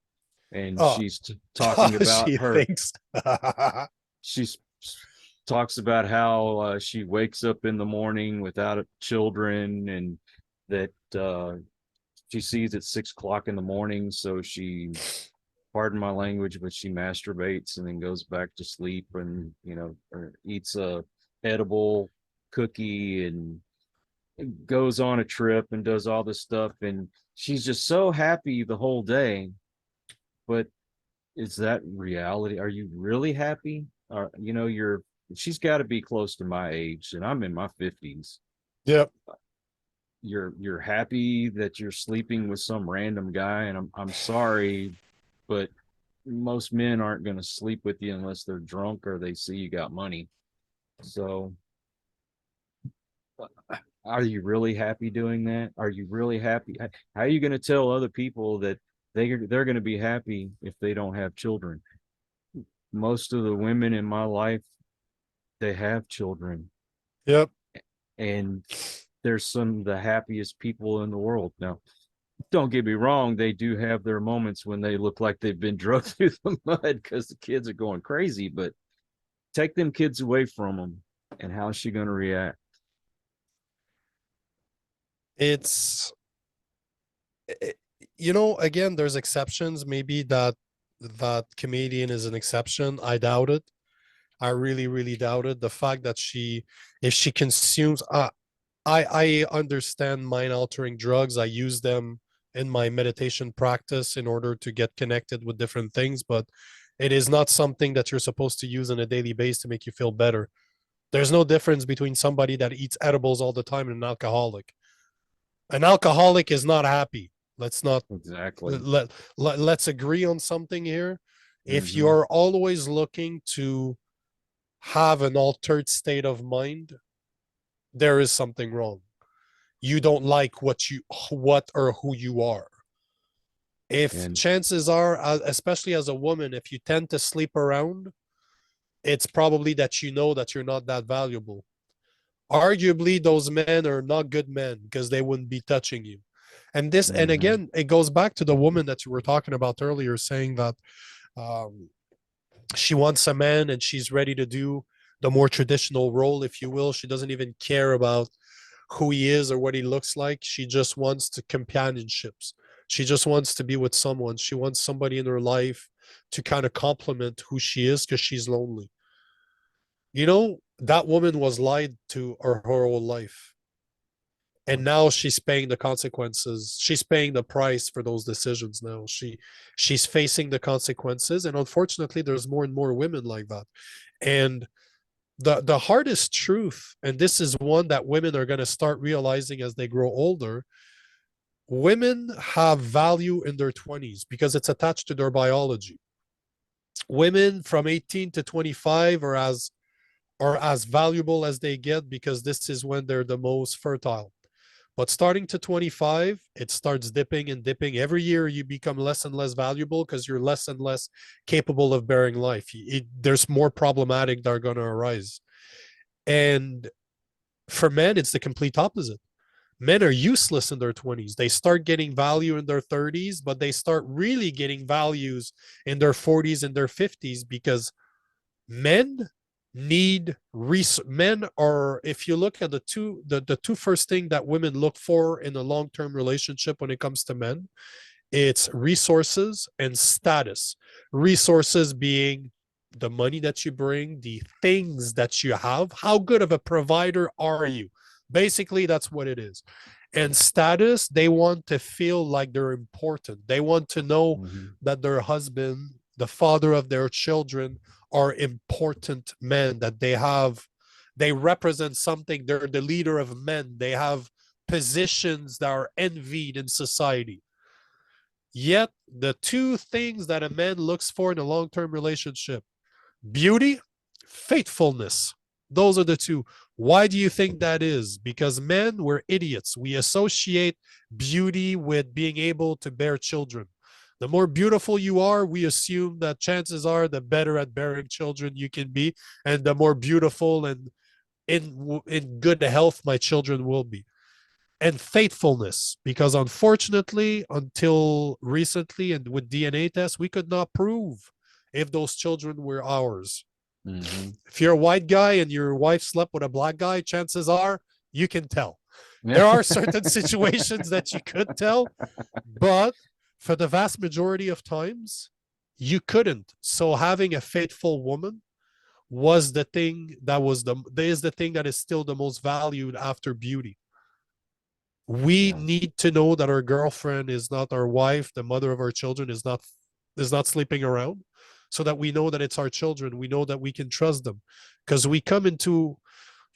and Oh, she's talking about she her. thinks. She's talks about how she wakes up in the morning without children, and that she sees at 6 o'clock in the morning, so she, pardon my language, but she masturbates and then goes back to sleep, and or eats a edible cookie and goes on a trip and does all this stuff, and she's just so happy the whole day. But is that reality? Are you really happy? She's got to be close to my age, and I'm in my 50s. Yep. You're happy that you're sleeping with some random guy, and I'm sorry, but most men aren't going to sleep with you unless they're drunk or they see you got money. So are you really happy doing that? Are you really happy? How are you going to tell other people that they're going to be happy if they don't have children? Most of the women in my life, they have children, Yep. and they're some of the happiest people in the world. Now, don't get me wrong, they do have their moments when they look like they've been drugged through the mud because the kids are going crazy, but take them kids away from them, and how's she going to react? It's again, there's exceptions. Maybe that comedian is an exception. I doubt it. I really, really doubt it. The fact that if she consumes, I understand mind altering drugs. I use them in my meditation practice in order to get connected with different things, but it is not something that you're supposed to use on a daily basis to make you feel better. There's no difference between somebody that eats edibles all the time and an alcoholic. An alcoholic is not happy. Let's not Exactly. let's agree on something here. If Mhm. you're always looking to have an altered state of mind, there is something wrong. You don't like what or who you are. If And chances are, especially as a woman, if you tend to sleep around, it's probably that you know that you're not that valuable. Arguably, those men are not good men because they wouldn't be touching you. And Mhm. again, it goes back to the woman that you were talking about earlier, saying that um, she wants a man and she's ready to do the more traditional role, if you will. She doesn't even care about who he is or what he looks like. She just wants to companionships. She just wants to be with someone. She wants somebody in her life to kind of complement who she is because she's lonely. You know, that woman was lied to her whole life. And now she's paying the consequences. She's paying the price for those decisions now. She's facing the consequences. And unfortunately, there's more and more women like that. And the hardest truth, and this is one that women are going to start realizing as they grow older, women have value in their 20s because it's attached to their biology. Women from 18 to 25 are as valuable as they get because this is when they're the most fertile. But starting to 25, it starts dipping and dipping. Every year you become less and less valuable because you're less and less capable of bearing life. There's more problematic that are going to arise. And for men, it's the complete opposite. Men are useless in their 20s. They start getting value in their 30s, but they start really getting values in their 40s and their 50s because men men are, if you look at the two first thing that women look for in a long-term relationship when it comes to men, it's resources and status. Resources being the money that you bring, the things that you have, how good of a provider are you? Basically, that's what it is. And status, they want to feel like they're important. They want to know that their husband, the father of their children, are important men, that they represent something. They're the leader of men. They have positions that are envied in society. Yet the two things that a man looks for in a long-term relationship, beauty, faithfulness. Those are the two. Why do you think that is? Because men, we're idiots. We associate beauty with being able to bear children. The more beautiful you are, we assume that chances are the better at bearing children you can be, and the more beautiful and in good health my children will be. And faithfulness, because unfortunately, until recently and with DNA tests, we could not prove if those children were ours. If you're a white guy and your wife slept with a black guy, chances are you can tell. There are certain situations that you could tell, but for the vast majority of times, you couldn't. So having a faithful woman was the thing that is the thing that is still the most valued after beauty. We need to know that our girlfriend is not our wife, the mother of our children is not sleeping around, so that we know that it's our children. We know that we can trust them. Because we come into,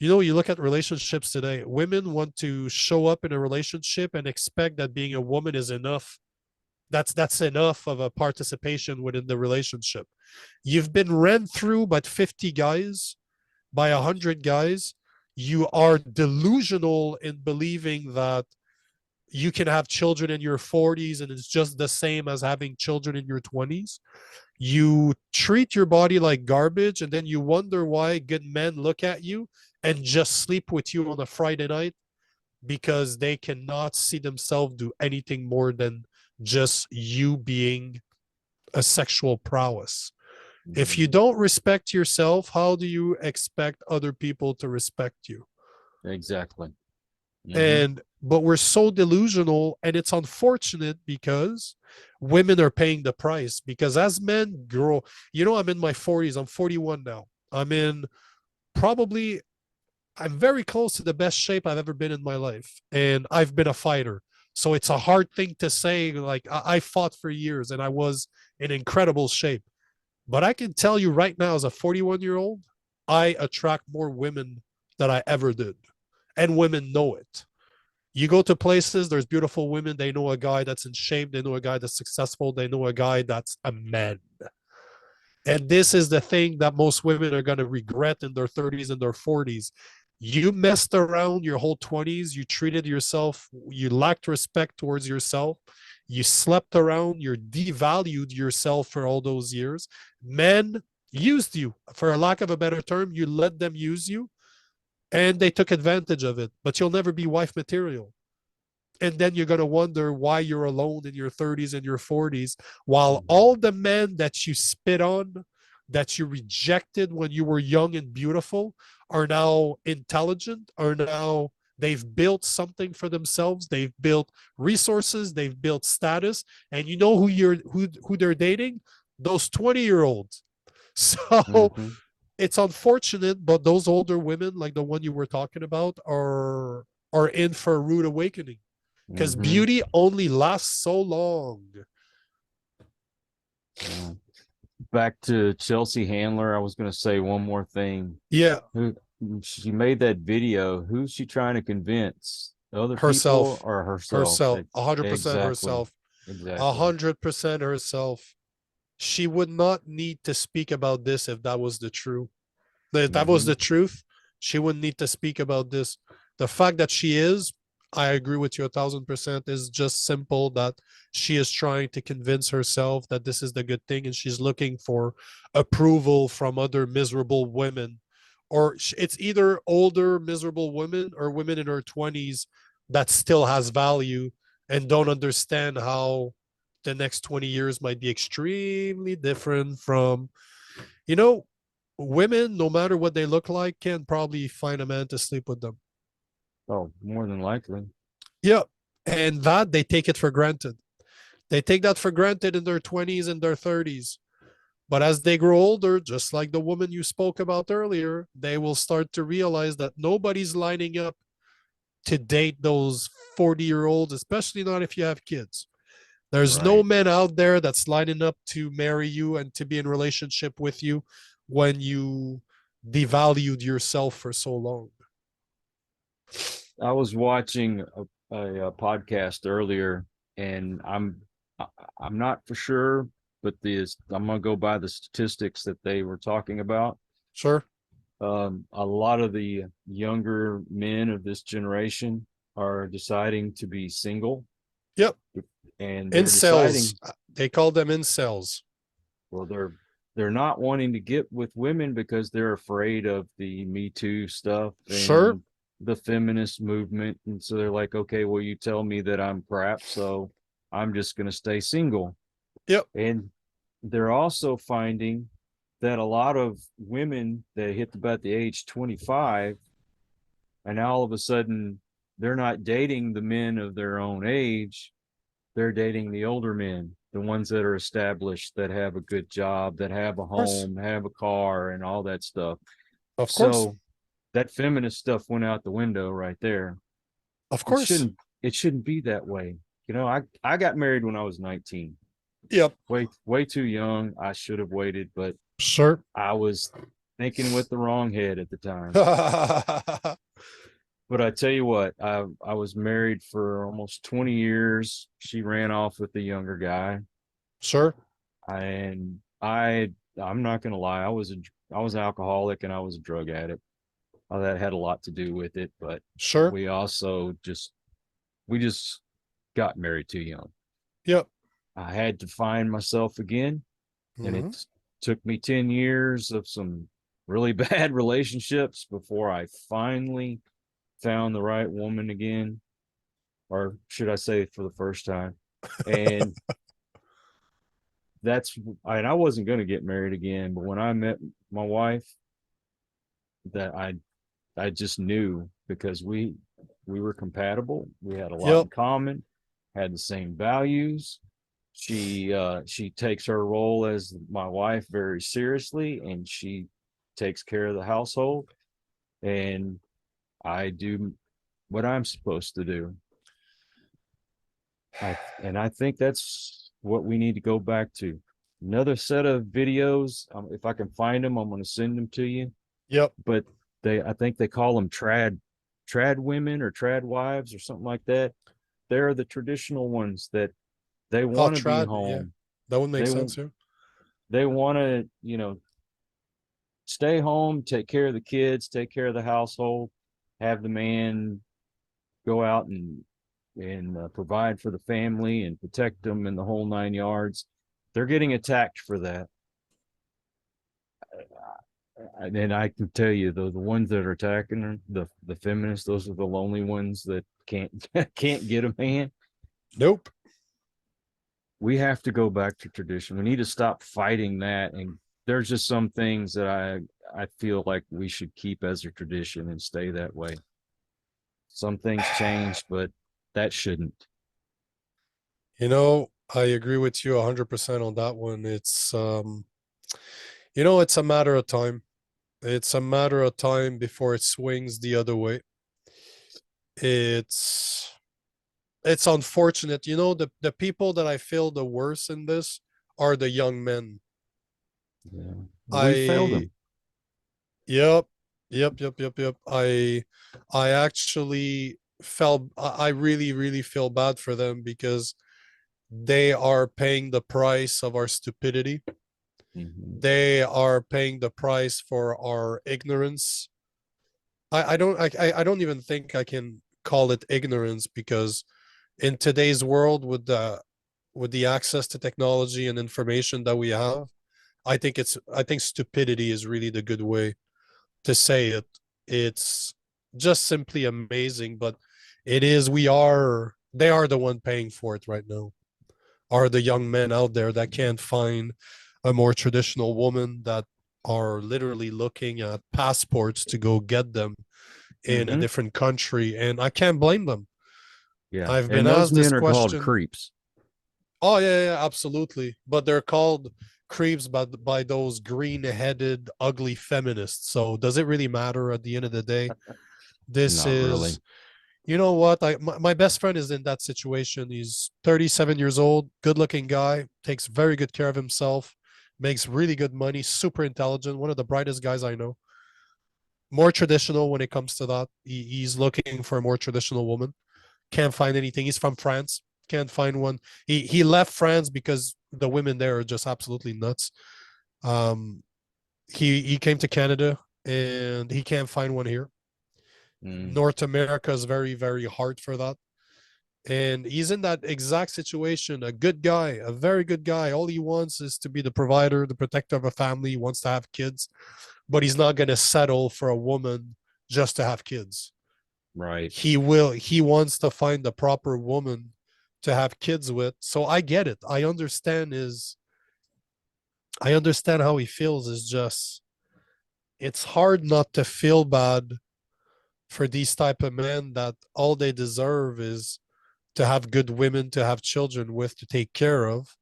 you look at relationships today, women want to show up in a relationship and expect that being a woman is enough. That's enough of a participation within the relationship. You've been ran through by 50 guys, by 100 guys. You are delusional in believing that you can have children in your 40s and it's just the same as having children in your 20s. You treat your body like garbage, and then you wonder why good men look at you and just sleep with you on a Friday night because they cannot see themselves do anything more than just you being a sexual prowess. If you don't respect yourself, how do you expect other people to respect you? Exactly. But we're so delusional, and it's unfortunate because women are paying the price. Because as men grow, I'm in my 40s. I'm 41 now. I'm very close to the best shape I've ever been in my life. And I've been a fighter. So it's a hard thing to say. Like, I fought for years and I was in incredible shape. But I can tell you right now, as a 41-year-old, I attract more women than I ever did. And women know it. You go to places, there's beautiful women. They know a guy that's in shape. They know a guy that's successful. They know a guy that's a man. And this is the thing that most women are going to regret in their 30s and their 40s. You messed around your whole 20s. You treated yourself. You lacked respect towards yourself. You slept around. You devalued yourself for all those years. Men used you. For a lack of a better term, you let them use you. And they took advantage of it. But you'll never be wife material. And then you're going to wonder why you're alone in your 30s and your 40s, while all the men that you spit on, that you rejected when you were young and beautiful, are now intelligent, are now They've built something for themselves. They've built resources. They've built status. And you know who they're dating? Those 20-year-olds. So Mhm. it's unfortunate, but those older women, like the one you were talking about, are in for a rude awakening because Mhm. beauty only lasts so long. Yeah. Back to Chelsea Handler, I was going to say one more thing. Yeah, Who she made that video? Who's she trying to convince? Other people herself, or herself? herself, 100% Exactly. herself, Exactly. 100% herself. She would not need to speak about this if that was the truth. If that was Hmm. the truth, she wouldn't need to speak about this. The fact that she is, I agree with you 1,000%, is just simple that she is trying to convince herself that this is the good thing and she's looking for approval from other miserable women. Or it's either older miserable women or women in her 20s that still has value and don't understand how the next 20 years might be extremely different from, you know, women, no matter what they look like, can probably find a man to sleep with them. Oh, more than likely. Yeah. And that they take it for granted. They take that for granted in their 20s and their 30s. But as they grow older, just like the woman you spoke about earlier, they will start to realize that nobody's lining up to date those 40-year-olds, especially not if you have kids. There's no Right. man out there that's lining up to marry you and to be in relationship with you when you devalued yourself for so long. I was watching a podcast earlier, and I'm not for sure, but I'm gonna go by the statistics that they were talking about. Sure. A lot of the younger men of this generation are deciding to be single, Yep. and they're Incels. deciding, They call them incels. well, they're not wanting to get with women because they're afraid of the Me Too stuff Sure. and the feminist movement. And so they're like, okay, well, you tell me that I'm crap, so I'm just going to stay single. Yep. And they're also finding that a lot of women that hit about the age 25, and now all of a sudden they're not dating the men of their own age, they're dating the older men, the ones that are established, that have a good job, that have a Of course. home, have a car, and all that stuff. Of course. So that feminist stuff went out the window right there. Of It course. shouldn't it shouldn't be that way. I got married when I was 19. Yep. Way too young. I should have waited, but Sure. I was thinking with the wrong head at the time. But I tell you what, I was married for almost 20 years. She ran off with the younger guy, Sure. and I'm not gonna lie, I was alcoholic and I was a drug addict. That had a lot to do with it, but Sure. we also we just got married too young. Yep. I had to find myself again, and Hmm. it took me 10 years of some really bad relationships before I finally found the right woman again, or should I say for the first time. And I wasn't going to get married again, but when I met my wife, that I just knew, because we were compatible. We had a lot Yep. in common, had the same values. She takes her role as my wife very seriously, and she takes care of the household, and I do what I'm supposed to do. I think that's what we need to go back to. Another set of videos, if I can find them, I'm going to send them to you. Yep. But I think they call them trad women or trad wives or something like that. They're the traditional ones that they Oh, want to be trad. Yeah. home. That would make They sense. Yeah. they want to, stay home, take care of the kids, take care of the household, have the man go out and provide for the family and protect them in the whole 9 yards. They're getting attacked for that. And I can tell you, the ones that are attacking her, the feminists, those are the lonely ones that can't can't get a man. Nope. We have to go back to tradition. We need to stop fighting that. And there's just some things that I feel like we should keep as a tradition and stay that way. Some things change, but that shouldn't. I agree with you 100% on that one. It's a matter of time. It's a matter of time before it swings the other way. It's it's unfortunate. The people that I feel the worst in this are the young men. Yeah. We failed I them. Yep, yep. I actually felt I really, really feel bad for them because they are paying the price of our stupidity. Mhm. They are paying the price for our ignorance. I don't even think I can call it ignorance because in today's world with the access to technology and information that we have, I think stupidity is really the good way to say it. It's just simply amazing, but they are the one paying for it right now. Are the young men out there that can't find a more traditional woman, that are literally looking at passports to go get them in a Mhm. different country, and I can't blame them. Yeah. I've been And those asked this men are called question. creeps. Oh yeah, absolutely. But they're called creeps by those green-headed, ugly feminists. So does it really matter at the end of the day? This Not is, really. you know what? My best friend is in that situation. He's 37 years old, good-looking guy, takes very good care of himself, makes really good money, super intelligent, one of the brightest guys I know. More traditional when it comes to that. He's looking for a more traditional woman. Can't find anything. He's from France. Can't find one. He left France because the women there are just absolutely nuts. Um, he came to Canada and he can't find one here. Mm. North America is very, very hard for that. And he's in that exact situation. A good guy, a very good guy. All he wants is to be the provider, the protector of a family. He wants to have kids, but he's not going to settle for a woman just to have kids. Right. He wants to find the proper woman to have kids with. So I get it. I understand how he feels. Is just it's hard not to feel bad for these type of men that all they deserve is to have good women to have children with, to take care of.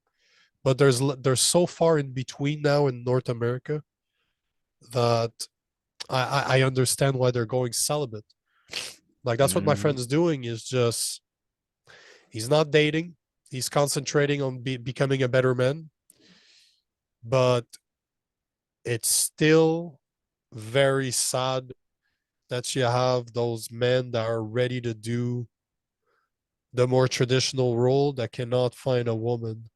But there's so far in between now in North America that I understand why they're going celibate. Like that's what my Mhm. friend's doing, is just he's not dating. He's concentrating on becoming a better man, but it's still very sad that you have those men that are ready to do the more traditional role that cannot find a woman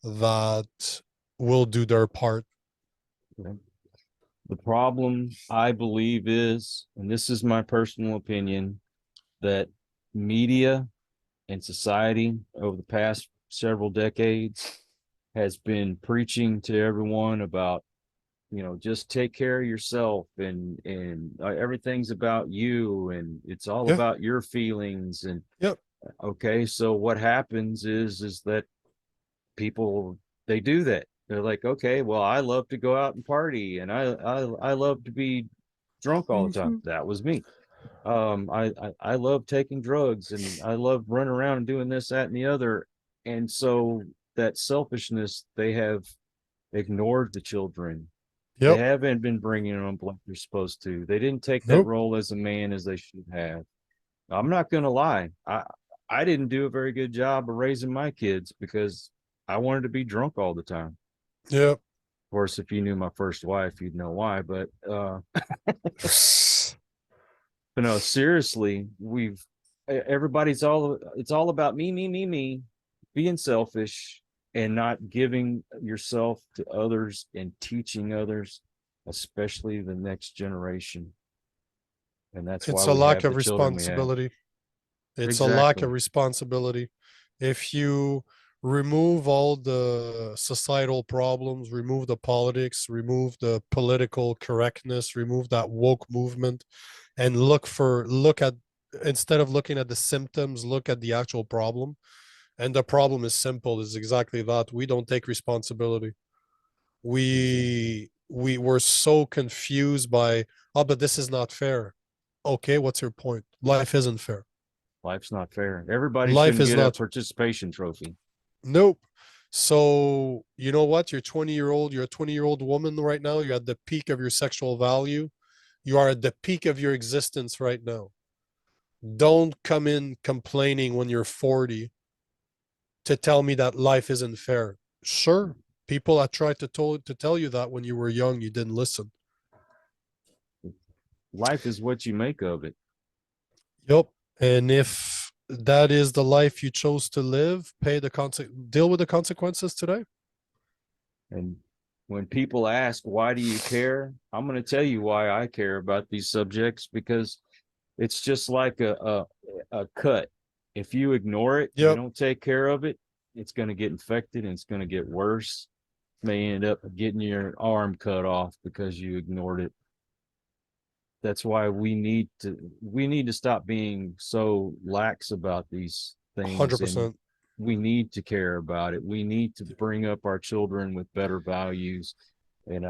that will do their part. Yeah. The problem, I believe, is, and this is my personal opinion, that media and society over the past several decades has been preaching to everyone about, just take care of yourself, and everything's about you, and it's all Yeah. about your feelings. And Yep. okay, so what happens is that people, they do that. They're like, okay, well, I love to go out and party, and I love to be drunk all the time. Mm-hmm. That was me. I love taking drugs, and I love running around and doing this, that, and the other. And so that selfishness, they have ignored the children. They Yep. haven't been bringing them like they're supposed to. They didn't take that Nope. role as a man as they should have. I'm not going to lie. I didn't do a very good job of raising my kids because I wanted to be drunk all the time. Yep. Of course, if you knew my first wife, you'd know why. But no, seriously, everybody's all, it's all about me, being selfish and not giving yourself to others and teaching others, especially the next generation. And that's why It's a we lack have of the children we have. responsibility. It's a lack of Exactly. responsibility. If you remove all the societal problems, remove the politics, remove the political correctness, remove that woke movement, and look at instead of looking at the symptoms, look at the actual problem. And the problem is simple, is exactly that. We don't take responsibility. Exactly. We were so confused by, oh, but this is not fair. Okay, what's your point? Life isn't fair. Life's not fair. Everybody Life shouldn't is get a not. participation trophy. Nope. So, you know what? You're a 20-year-old woman right now. You're at the peak of your sexual value. You are at the peak of your existence right now. Don't come in complaining when you're 40 to tell me that life isn't fair. Sure, people have tried to tell you that when you were young, you didn't listen. Life is what you make of it. Yep. And if that is the life you chose to live, deal with the consequences today. And when people ask, why do you care? I'm going to tell you why I care about these subjects, because it's just like a cut. If you ignore it, you Yep. don't take care of it, it's going to get infected and it's going to get worse. May end up getting your arm cut off because you ignored it. That's why we need to stop being so lax about these things, and 100%. we need to care about it. We need to bring up our children with better values. And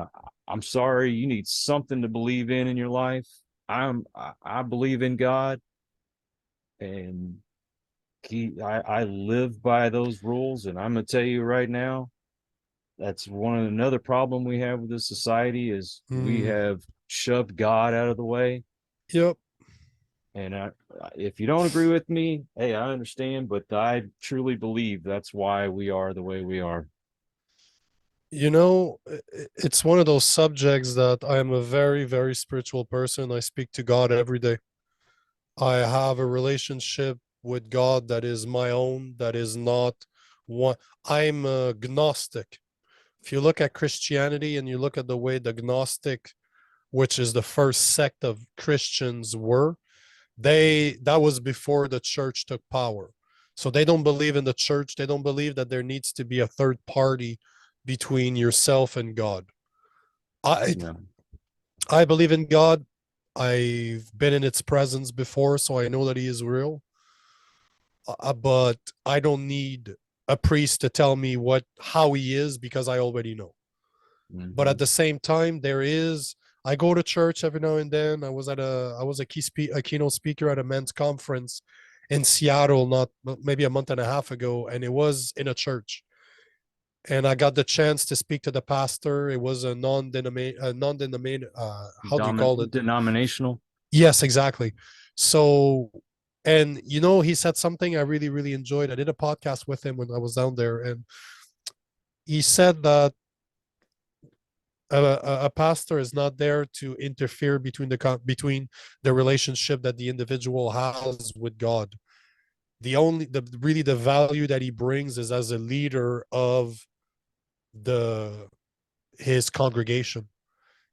I'm sorry, you need something to believe in your life. I believe in God, and I live by those rules. And I'm gonna tell you right now, that's another problem we have with this society is we Mm, have shoved God out of the way. yep. And if you don't agree with me, hey, I understand, but I truly believe that's why we are the way we are. You know, it's one of those subjects that I am a very, very spiritual person. I speak to God every day. I have a relationship with God that is my own, that is not one. I'm agnostic. If you look at Christianity and you look at the way the Gnostic, which is the first sect of Christians, were, that was before the church took power. So they don't believe in the church. They don't believe that there needs to be a third party between yourself and God. I Yeah. I believe in God. I've been in its presence before, so I know that he is real. But I don't need a priest to tell me how he is because I already know. But Mm-hmm. at the same time, I go to church every now and then. I was a keynote speaker at a men's conference in Seattle, not maybe a month and a half ago, and it was in a church. And I got the chance to speak to the pastor. It was a how do you call it? Denominational. Yes, exactly. So, and he said something I really, really enjoyed. I did a podcast with him when I was down there, and he said that a pastor is not there to interfere between the relationship that the individual has with God. The value that he brings is as a leader of the his congregation.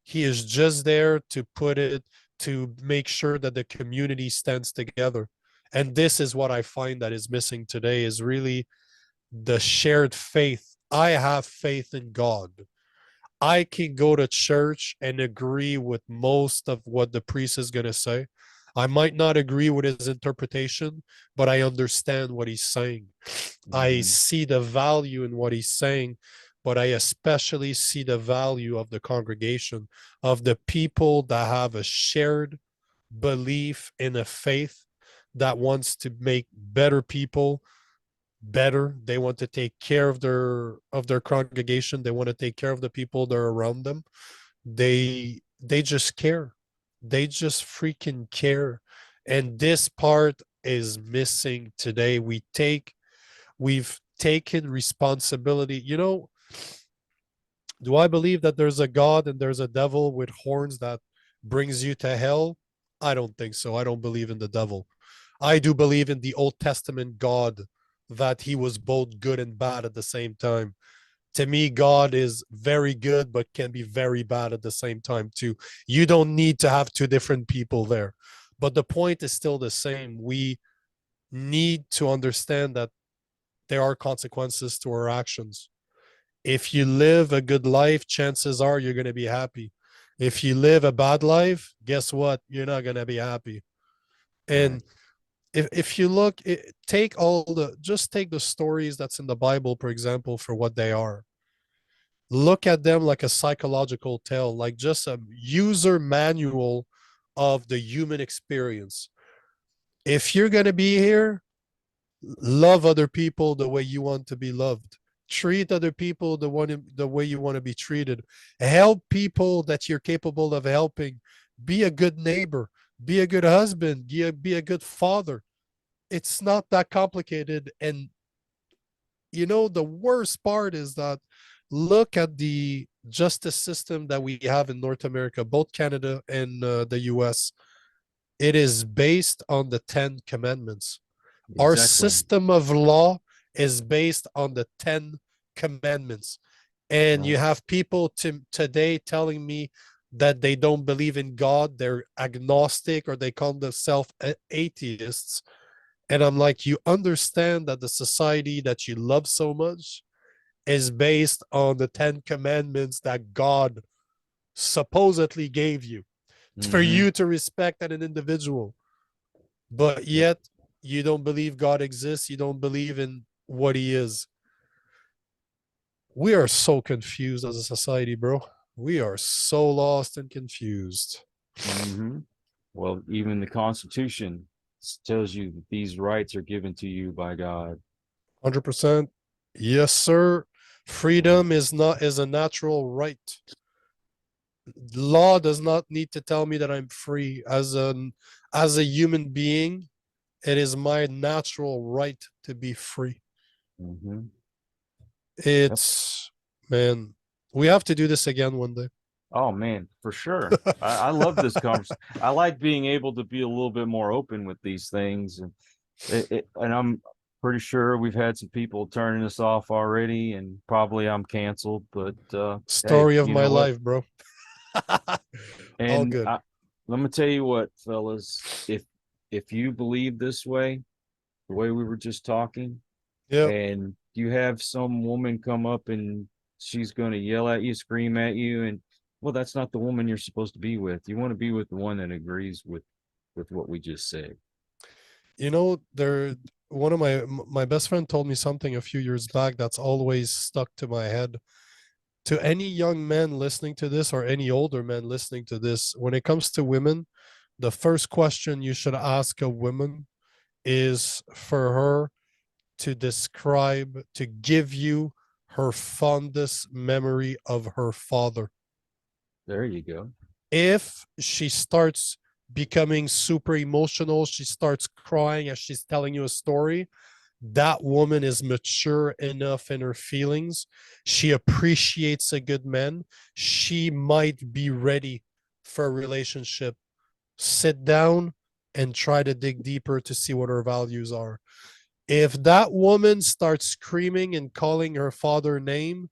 He is just there to make sure that the community stands together. And this is what I find that is missing today is really the shared faith. I have faith in God. I can go to church and agree with most of what the priest is going to say. I might not agree with his interpretation, but I understand what he's saying. I Mm-hmm. see the value in what he's saying, but I especially see the value of the congregation, of the people that have a shared belief in a faith that wants to make better people better. They want to take care of their congregation. They want to take care of the people that are around them. They just care. They just freaking care. And this part is missing today. We've taken responsibility. Do I believe that there's a God and there's a devil with horns that brings you to hell? I don't think so. I don't believe in the devil. I do believe in the Old Testament God, that he was both good and bad at the same time. To me, God is very good, but can be very bad at the same time, too. You don't need to have two different people there. But the point is still the same. We need to understand that there are consequences to our actions. If you live a good life, chances are you're going to be happy. If you live a bad life, guess what? You're not going to be happy. Right. And if you just take the stories that's in the Bible, for example, for what they are. Look at them like a psychological tale, like just a user manual of the human experience. If you're going to be here, love other people the way you want to be loved. Treat other people the way you want to be treated. Help people that you're capable of helping. Be a good neighbor. Be a good husband. Be a good father. It's not that complicated. And the worst part is that look at the justice system that we have in North America, both Canada and the US. It is based on the 10 commandments. Our Exactly. system of law is based on the 10 commandments. And you have people today telling me that they don't believe in God, they're agnostic, or they call themselves atheists. And I'm like, you understand that the society that you love so much is based on the 10 commandments that God supposedly gave you for you to respect as an individual. But yet you don't believe God exists. You don't believe in what he is. We are so confused as a society, bro. We are so lost and confused. Well, even the Constitution tells you that these rights are given to you by God. 100%. Yes, sir. Freedom is a natural right. Law does not need to tell me that I'm free. As a human being, it is my natural right to be free. It's, man, we have to do this again one day. Oh man, for sure. I love this conversation. I like being able to be a little bit more open with these things, and I'm pretty sure we've had some people turning us off already, and probably I'm canceled. But Story hey, of my life, bro. All and good. let me tell you what, fellas, if you believe this way, the way we were just talking, and you have some woman come up and she's going to yell at you, scream at you, and well, that's not the woman you're supposed to be with. You want to be with the one that agrees with what we just said. One of my best friend told me something a few years back that's always stuck to my head. To any young man listening to this or any older man listening to this, when it comes to women, the first question you should ask a woman is for her to give you her fondest memory of her father. There you go. If she starts becoming super emotional, she starts crying as she's telling you a story, that woman is mature enough in her feelings. She appreciates a good man. She might be ready for a relationship. Sit down and try to dig deeper to see what her values are. If that woman starts screaming and calling her father name,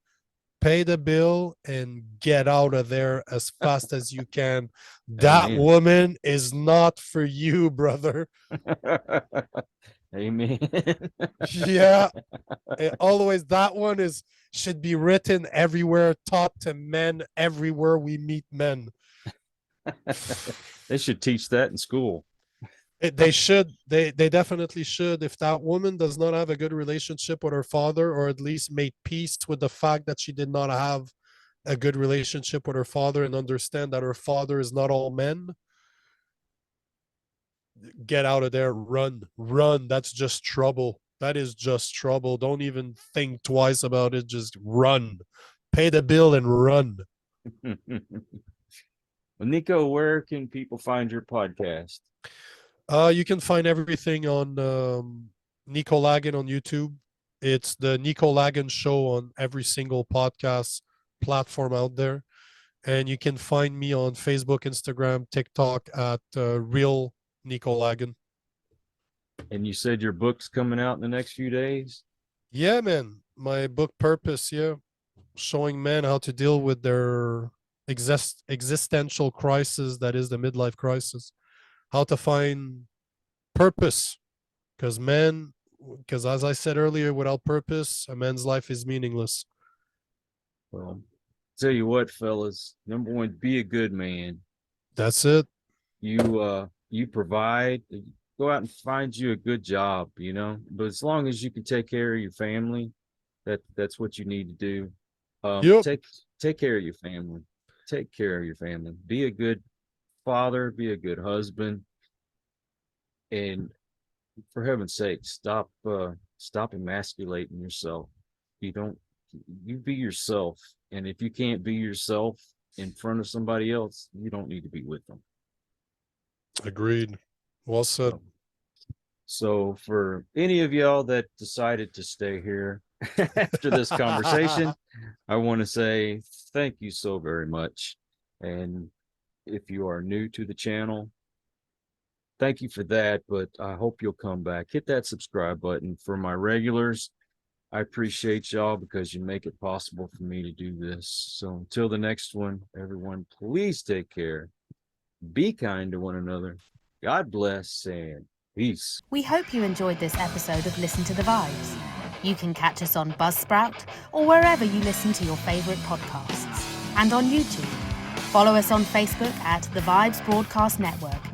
pay the bill and get out of there as fast as you can. That woman is not for you, brother. Amen. Yeah. Always, that one should be written everywhere, taught to men everywhere we meet men. They should teach that in school. They should. They definitely should. If that woman does not have a good relationship with her father, or at least made peace with the fact that she did not have a good relationship with her father and understand that her father is not all men, get out of there. Run. That's just trouble. That is just trouble. Don't even think twice about it. Just run. Pay the bill and run. Well, Nico, where can people find your podcast? You can find everything on Nico Lagan on YouTube. It's the Nico Lagan Show on every single podcast platform out there. And you can find me on Facebook, Instagram, TikTok at Real Nico Lagan. And you said your book's coming out in the next few days? Yeah, man. My book Purpose, showing men how to deal with their existential crisis, that is the midlife crisis. How to find purpose. Because as I said earlier, without purpose, a man's life is meaningless. Well, tell you what, fellas, number one, be a good man. That's it. You provide, go out and find you a good job, but as long as you can take care of your family, that's what you need to do. Take care of your family. Take care of your family. Be a good father, be a good husband, and for heaven's sake, stop emasculating yourself. You be yourself. And if you can't be yourself in front of somebody else, you don't need to be with them. Agreed. Well said. So for any of y'all that decided to stay here after this conversation, I want to say thank you so very much. And if you are new to the channel, thank you for that, but I hope you'll come back. Hit that subscribe button. For my regulars, I appreciate y'all because you make it possible for me to do this. So until the next one, everyone, please take care. Be kind to one another. God bless and peace. We hope you enjoyed this episode of Listen to the Vibes. You can catch us on Buzzsprout or wherever you listen to your favorite podcasts, and on YouTube. Follow us on Facebook at The Vibes Broadcast Network